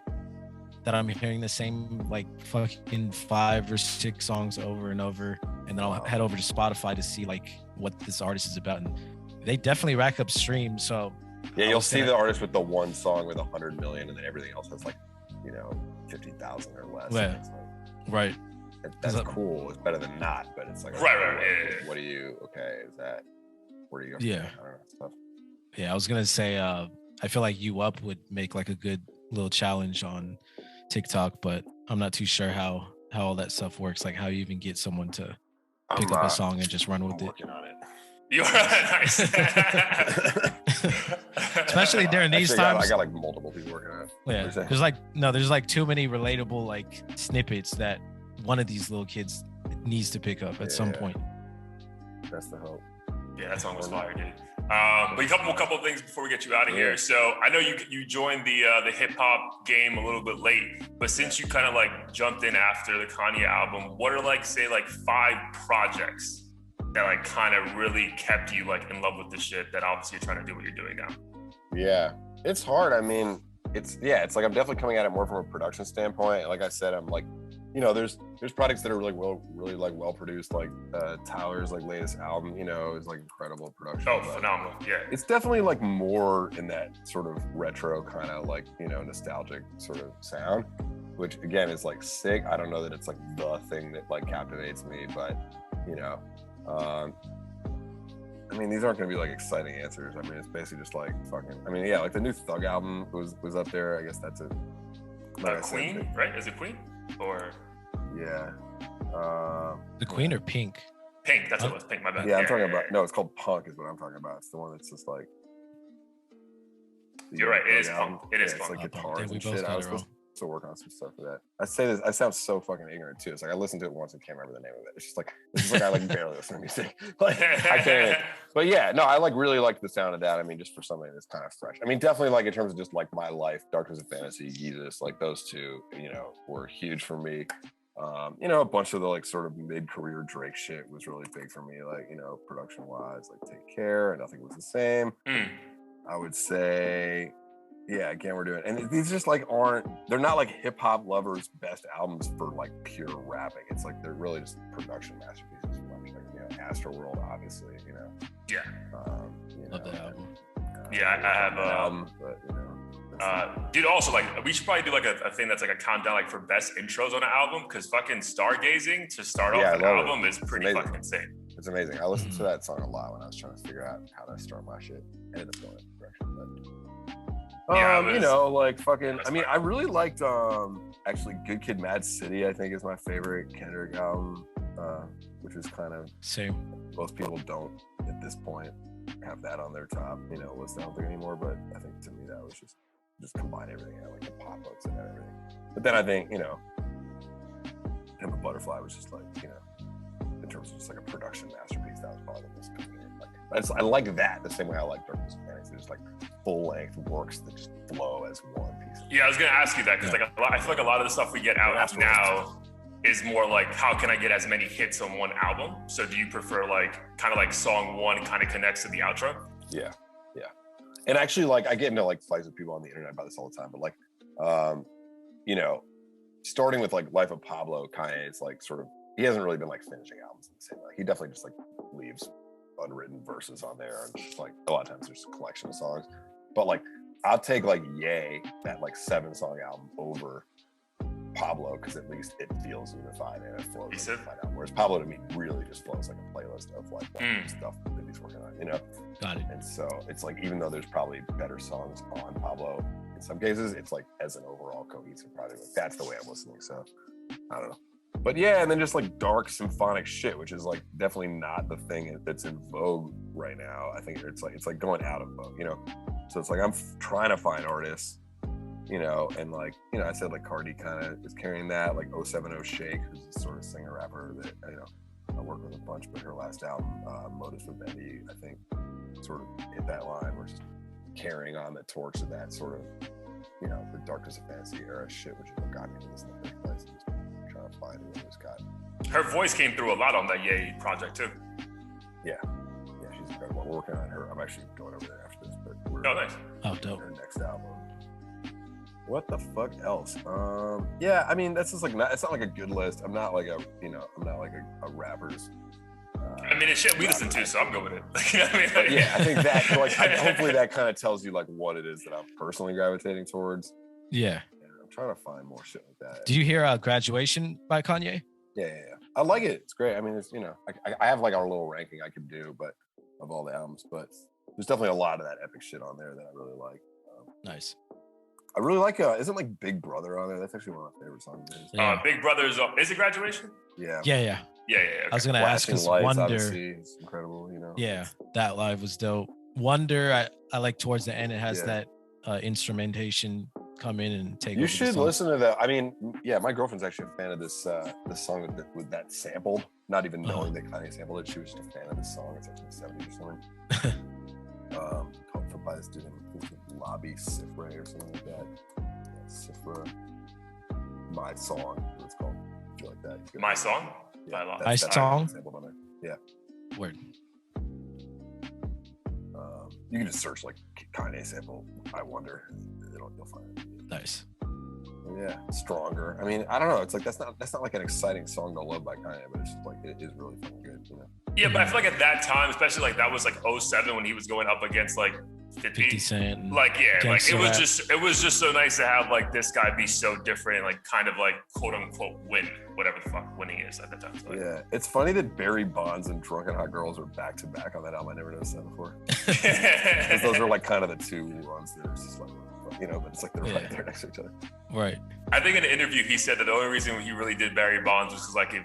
that I'm hearing the same like fucking 5 or 6 songs over and over, and then I'll head over to Spotify to see like what this artist is about, and they definitely rack up streams. So yeah, you'll see the artist with the one song with 100 million, and then everything else has like 50,000 or less. Yeah. Right. That's cool. It's better than not, but it's like right. What do you? Okay, is that where do you go? Yeah. I don't know, stuff. Yeah, I was gonna say, I feel like You Up would make like a good little challenge on TikTok, but I'm not too sure how all that stuff works. Like how you even get someone to pick up a song and just run with it. Working on it. You're nice. especially during these times. I got like multiple people working on it. Yeah, there's like too many relatable like snippets that one of these little kids needs to pick up at some point. That's the hope. Yeah, that song was fire, dude. But a couple of things before we get you out of here. So I know you joined the hip hop game a little bit late, but since you kind of like jumped in after the Kanye album, what are like 5 projects that like kind of really kept you like in love with the shit that obviously you're trying to do what you're doing now? Yeah, it's hard. I mean, it's like I'm definitely coming at it more from a production standpoint. Like I said, I'm like, there's projects that are really well produced, like Tyler's like latest album, is like incredible production. Oh, phenomenal. Yeah. It's definitely like more in that sort of retro kind of like, nostalgic sort of sound, which again is like sick. I don't know that it's like the thing that like captivates me, but I mean, these aren't going to be like exciting answers. I mean, it's basically just like fucking, like the new Thug album was up there. I guess that's it. Like Queen, right? Is it Queen? Or yeah, the Queen or Pink? Pink, that's what it was. Pink, my bad. Yeah, I'm talking about. No, it's called Punk, is what I'm talking about. It's the one that's just like. You're right. It is Punk. It is Punk. It's like guitars and shit. I was supposed to work on some stuff for that. I say this. I sound so fucking ignorant too. It's like I listened to it once and can't remember the name of it. It's just like I like barely listen to music. Like I can't. But yeah, no, I like really like the sound of that. I mean, just for something that's kind of fresh. I mean, definitely like in terms of just like my life, Dark Twisted Fantasy, Yeezus, like those two, were huge for me. A bunch of the like sort of mid-career Drake shit was really big for me. Like, production wise, like Take Care and Nothing Was the Same. I would say. Yeah, again, we're doing, and these just like they're not like hip hop lovers' best albums for like pure rapping. It's like they're really just production masterpieces. Like, Astroworld, obviously, Yeah. Love that album. Yeah, I have album, but dude. Also, like, we should probably do like a thing that's like a countdown, like for best intros on an album, because fucking Stargazing to start off an album is pretty fucking insane. It's amazing. I listened to that song a lot when I was trying to figure out how to start my shit. Ended up going in that direction, but. Like fucking. I mean, I really liked actually Good Kid, Mad City. I think is my favorite Kendrick album, which is kind of same. Most people don't at this point have that on their top, list. I don't think anymore. But I think to me that was just combine everything, like the pop ups and everything. But then I think Pimp a Butterfly was just like in terms of just like a production masterpiece, that was probably the most convenient. I like that the same way I like Dark Twisted Fantasy. Just like full length works that just flow as one piece. Yeah, I was gonna ask you that because I feel like a lot of the stuff we get out now is more like, how can I get as many hits on one album? So do you prefer like kind of like song one kind of connects to the outro? Yeah. And actually, like I get into like fights with people on the internet about this all the time, but like, starting with like Life of Pablo, Kanye is like sort of he hasn't really been like finishing albums in the same way. He definitely just like leaves unwritten verses on there, and just like a lot of times there's a collection of songs, but like I'll take like Yay, that like 7-song album, over Pablo because at least it feels unified and it flows like a unified album. Whereas Pablo to me really just flows like a playlist of like stuff that he's working on, Got it. And so it's like even though there's probably better songs on Pablo in some cases, it's like as an overall cohesive project, like that's the way I'm listening. So I don't know. But yeah, and then just like dark symphonic shit, which is like definitely not the thing that's in vogue right now. I think it's like going out of vogue, So it's like I'm trying to find artists, and like I said like Cardi kind of is carrying that, like 070 Shake, who's a sort of singer rapper that I work with a bunch, but her last album, Modus Vivendi, I think sort of hit that line. We're just carrying on the torch of that sort of the Dark Twisted Fantasy era shit, which is what got me to this in the first place. Trying to find who who's got. Her voice came through a lot on that Yay project too. Yeah, she's incredible. We're working on her. I'm actually going over there after this, but we're nice. Oh, dope. Her next album. What the fuck else? Yeah, I mean that's just like it's not like a good list. I'm not like a rapper's. I mean, it's shit we listen to, so I'm going with it. But yeah, I think that hopefully that kind of tells you like what it is that I'm personally gravitating towards. Yeah. I'm trying to find more shit like that. Did you hear Graduation by Kanye? Yeah. I like it. It's great. I mean, it's I have like our little ranking I could do, but of all the albums, but there's definitely a lot of that epic shit on there that I really like. Nice. I really like isn't like Big Brother on there? That's actually one of my favorite songs. Big Brother is it Graduation? Yeah. Okay. I was gonna ask because Wonder Wonder is incredible, Yeah, that live was dope. Wonder, I like towards the end, it has that instrumentation come in and take. You should listen to that. I mean, yeah, my girlfriend's actually a fan of this song with that sampled, not even knowing that Kanye sampled it. She was just a fan of this song. It's like from the 70s or something. Called by this dude named Lobby Sifra or something like that. Sifra, My Song, it's called. Do you like that? My Song? Yeah, My Song? Yeah. Word. You can just search like Kanye sample, I Wonder. You'll find it. Nice. Yeah, Stronger. I mean, I don't know. It's like that's not like an exciting song to love by Kanye, but it's just like it is really fucking good, you know. Yeah, but I feel like at that time, especially like that was like 07 when he was going up against like 50 Cent. Like, yeah, like it was just so nice to have like this guy be so different and like kind of like quote unquote win whatever the fuck winning is at the time. So, like, yeah, it's funny that Barry Bonds and Drunken Hot Girls are back to back on that album. I never noticed that before. Those are like kind of the two ones that are just like, you know, but it's like they're right there next to each other. Right. I think in an interview he said that the only reason he really did Barry Bonds was because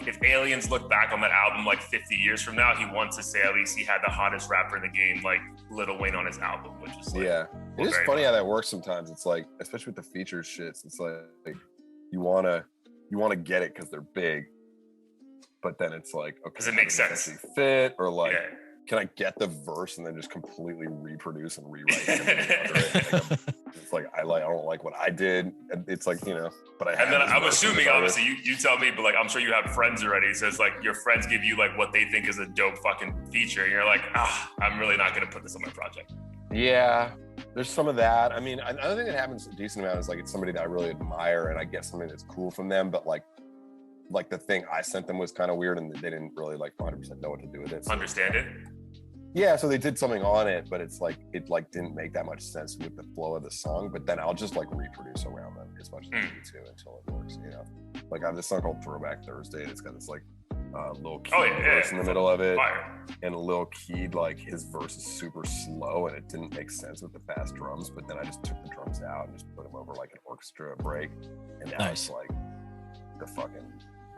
if aliens look back on that album like 50 years from now, he wants to say at least he had the hottest rapper in the game, like Lil Wayne on his album, which is like, it is funny how that works sometimes. It's like, especially with the features shits, it's like you wanna get it because they're big, but then it's like, okay, does it make sense? Fit or like. Yeah. Can I get the verse and then just completely reproduce and rewrite it? It's like I don't like what I did. It's like, you know, but I have. And then I'm assuming, obviously, you tell me, but like I'm sure you have friends already. So it's like your friends give you like what they think is a dope fucking feature, and you're like, I'm really not gonna put this on my project. Yeah, there's some of that. I mean, another thing that happens a decent amount is like it's somebody that I really admire, and I get something that's cool from them, but like the thing I sent them was kind of weird, and they didn't really like 100% know what to do with it. So understand it. Yeah, so they did something on it, but it's like it like didn't make that much sense with the flow of the song. But then I'll just like reproduce around them as much as I need to until it works. You know, like I have this song called Throwback Thursday. And it's got this like Lil Keed verse in the middle of it, and Lil Keed, like his verse is super slow, and it didn't make sense with the fast drums. But then I just took the drums out and just put them over like an orchestra break, and now it's like the fucking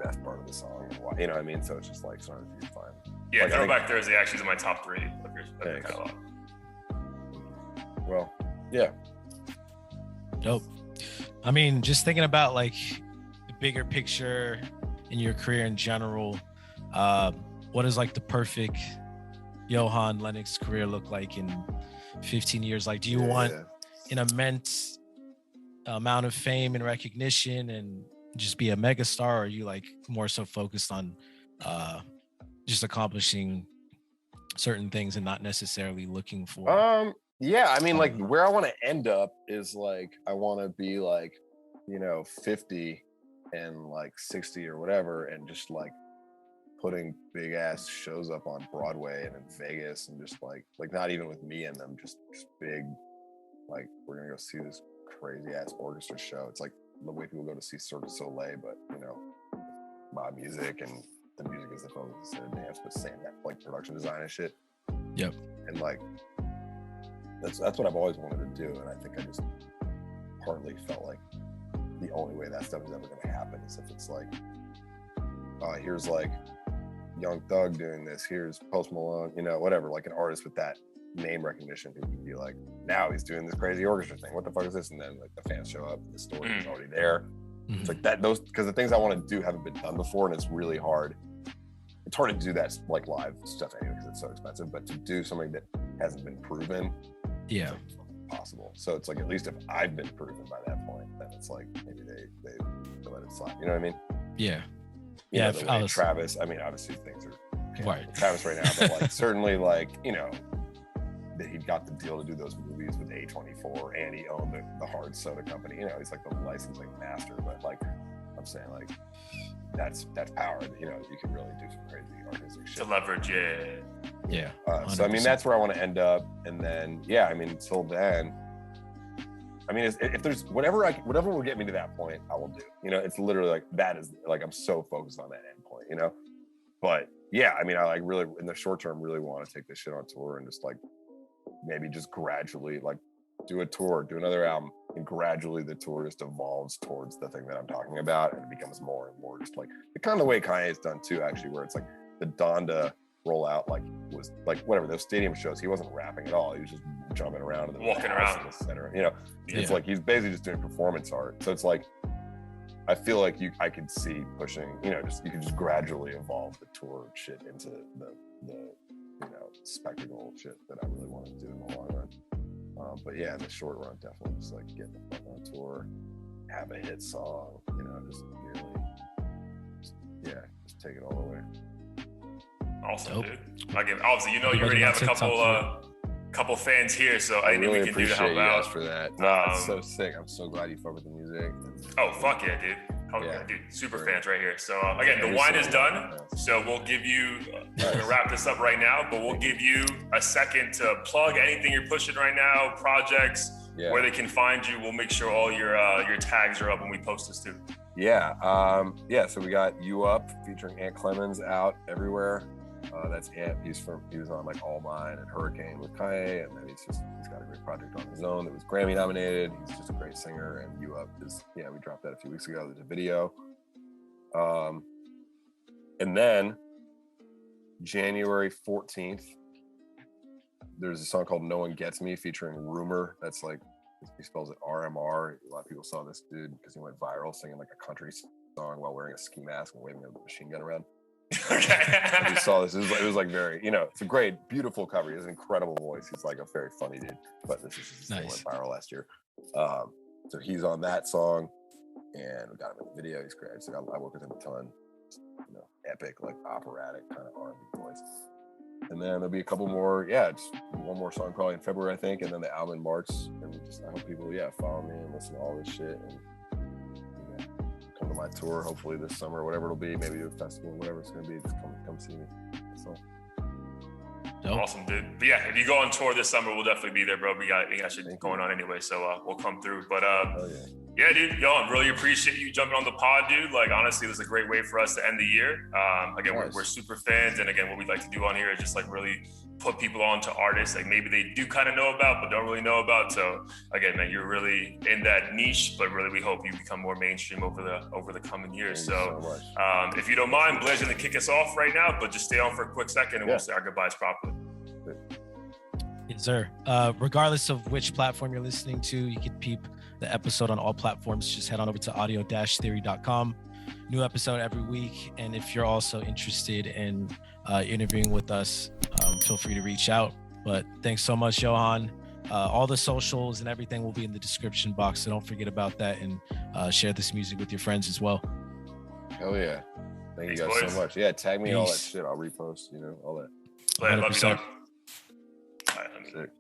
best part of the song. You know what I mean? So it's just like sometimes you find. Yeah, like, Throwback Thursday actually is in my top 3 of your catalog. Well, yeah. Dope. I mean, just thinking about like the bigger picture in your career in general, what does like the perfect Johan Lenox career look like in 15 years? Like, do you want an immense amount of fame and recognition and just be a megastar, or are you like more so focused on just accomplishing certain things and not necessarily looking for yeah, I mean, like where I want to end up is like I want to be like, you know, 50 and like 60 or whatever, and just like putting big ass shows up on Broadway and in Vegas, and just like not even with me in them, just big, like we're gonna go see this crazy ass orchestra show. It's like the way people go to see Cirque du Soleil, but you know, my music, and the music is the focus of the dance, but saying that like production design and shit. Yep. And like that's what I've always wanted to do, and I think I just partly felt like the only way that stuff is ever going to happen is if it's like, here's like Young Thug doing this, here's Post Malone, you know, whatever, like an artist with that name recognition who can be like, now he's doing this crazy orchestra thing. What the fuck is this? And then like the fans show up, and the story is already there. It's like that, those, because the things I want to do haven't been done before, and it's really hard. It's hard to do that like live stuff anyway because it's so expensive, but to do something that hasn't been proven, it's like possible. So it's like, at least if I've been proven by that point, then it's like maybe they let it slide. You know what I mean? Yeah. You know, Travis, I mean, obviously things are with Travis right now, but like certainly like, you know, that he got the deal to do those movies with A24, and he owned the hard soda company. You know, he's like the licensing master, but like I'm saying, like that's power. You know, you can really do some crazy artistic shit. To leverage, yeah. So I mean, that's where I want to end up, and then I mean, until then, I mean, if there's whatever will get me to that point, I will do. You know, it's literally like that is like I'm so focused on that end point. You know, but yeah, I mean, I like really in the short term really want to take this shit on tour and just like maybe just gradually like do a tour, do another album, and gradually the tour just evolves towards the thing that I'm talking about, and it becomes more and more just like the kind of way Kanye's done too, actually, where it's like the Donda roll out like it was like whatever those stadium shows. He wasn't rapping at all. He was just jumping around and walking around in the center. You know, it's like he's basically just doing performance art. So it's like I feel like I could see pushing. You know, just you could just gradually evolve the tour shit into the you know spectacle shit that I really want to do in the long run. But yeah, in the short run, definitely just like get the fuck on tour, have a hit song, you know, just really, just take it all the way. Awesome, dude. Again, obviously, you know, you already have a couple fans here, so anything we can do to help out. For that. No, it's so sick. I'm so glad you fuck with the music. Oh, fuck yeah, dude. Oh, yeah, dude, super fans right here. So again, the wine is done. So we'll give you, we're gonna wrap this up right now, but we'll give you a second to plug anything you're pushing right now, projects, where they can find you. We'll make sure all your tags are up when we post this too. So we got You Up featuring Ant Clemens out everywhere. That's Ant. He was on like All Mine and Hurricane with Kanye, and then he's got a great project on his own that was Grammy nominated. He's just a great singer, and You Up is we dropped that a few weeks ago. There's a video. And then January 14th, there's a song called No One Gets Me featuring Rumor. That's like, he spells it RMR. A lot of people saw this dude because he went viral singing like a country song while wearing a ski mask and waving a machine gun around. Okay. We saw this. It was like very, you know, it's a great, beautiful cover. He has an incredible voice. He's like a very funny dude. But this is just went viral last year. So he's on that song, and we got him in the video. He's great. So I work with him a ton. You know, epic, like operatic kind of R&B voice. And then there'll be a couple more, just one more song probably in February, I think, and then the album in March. And just I hope people, follow me and listen to all this shit and come to my tour hopefully this summer, whatever it'll be, maybe a festival, whatever it's gonna be. Just come see me. So awesome, dude. But yeah, if you go on tour this summer, we'll definitely be there, bro. We got shit going on anyway, so we'll come through. But yeah, dude, I really appreciate you jumping on the pod, dude. Like, honestly, this is a great way for us to end the year. Again, we're super fans, and again, what we'd like to do on here is just like really put people on to artists like maybe they do kind of know about but don't really know about. So again, man, you're really in that niche, but really we hope you become more mainstream over the coming years. So if you don't mind, Blair's gonna kick us off right now, but just stay on for a quick second and we'll say our goodbyes properly. Yes, sir. Regardless of which platform you're listening to, you can peep the episode on all platforms. Just head on over to audio-theory.com. New episode every week. And if you're also interested in interviewing with us, feel free to reach out. But thanks so much, Johan. All the socials and everything will be in the description box. So don't forget about that, and share this music with your friends as well. Hell yeah. Thank you guys so much. Yeah, tag me in all that shit. I'll repost, all that. Love you, dog. Sick.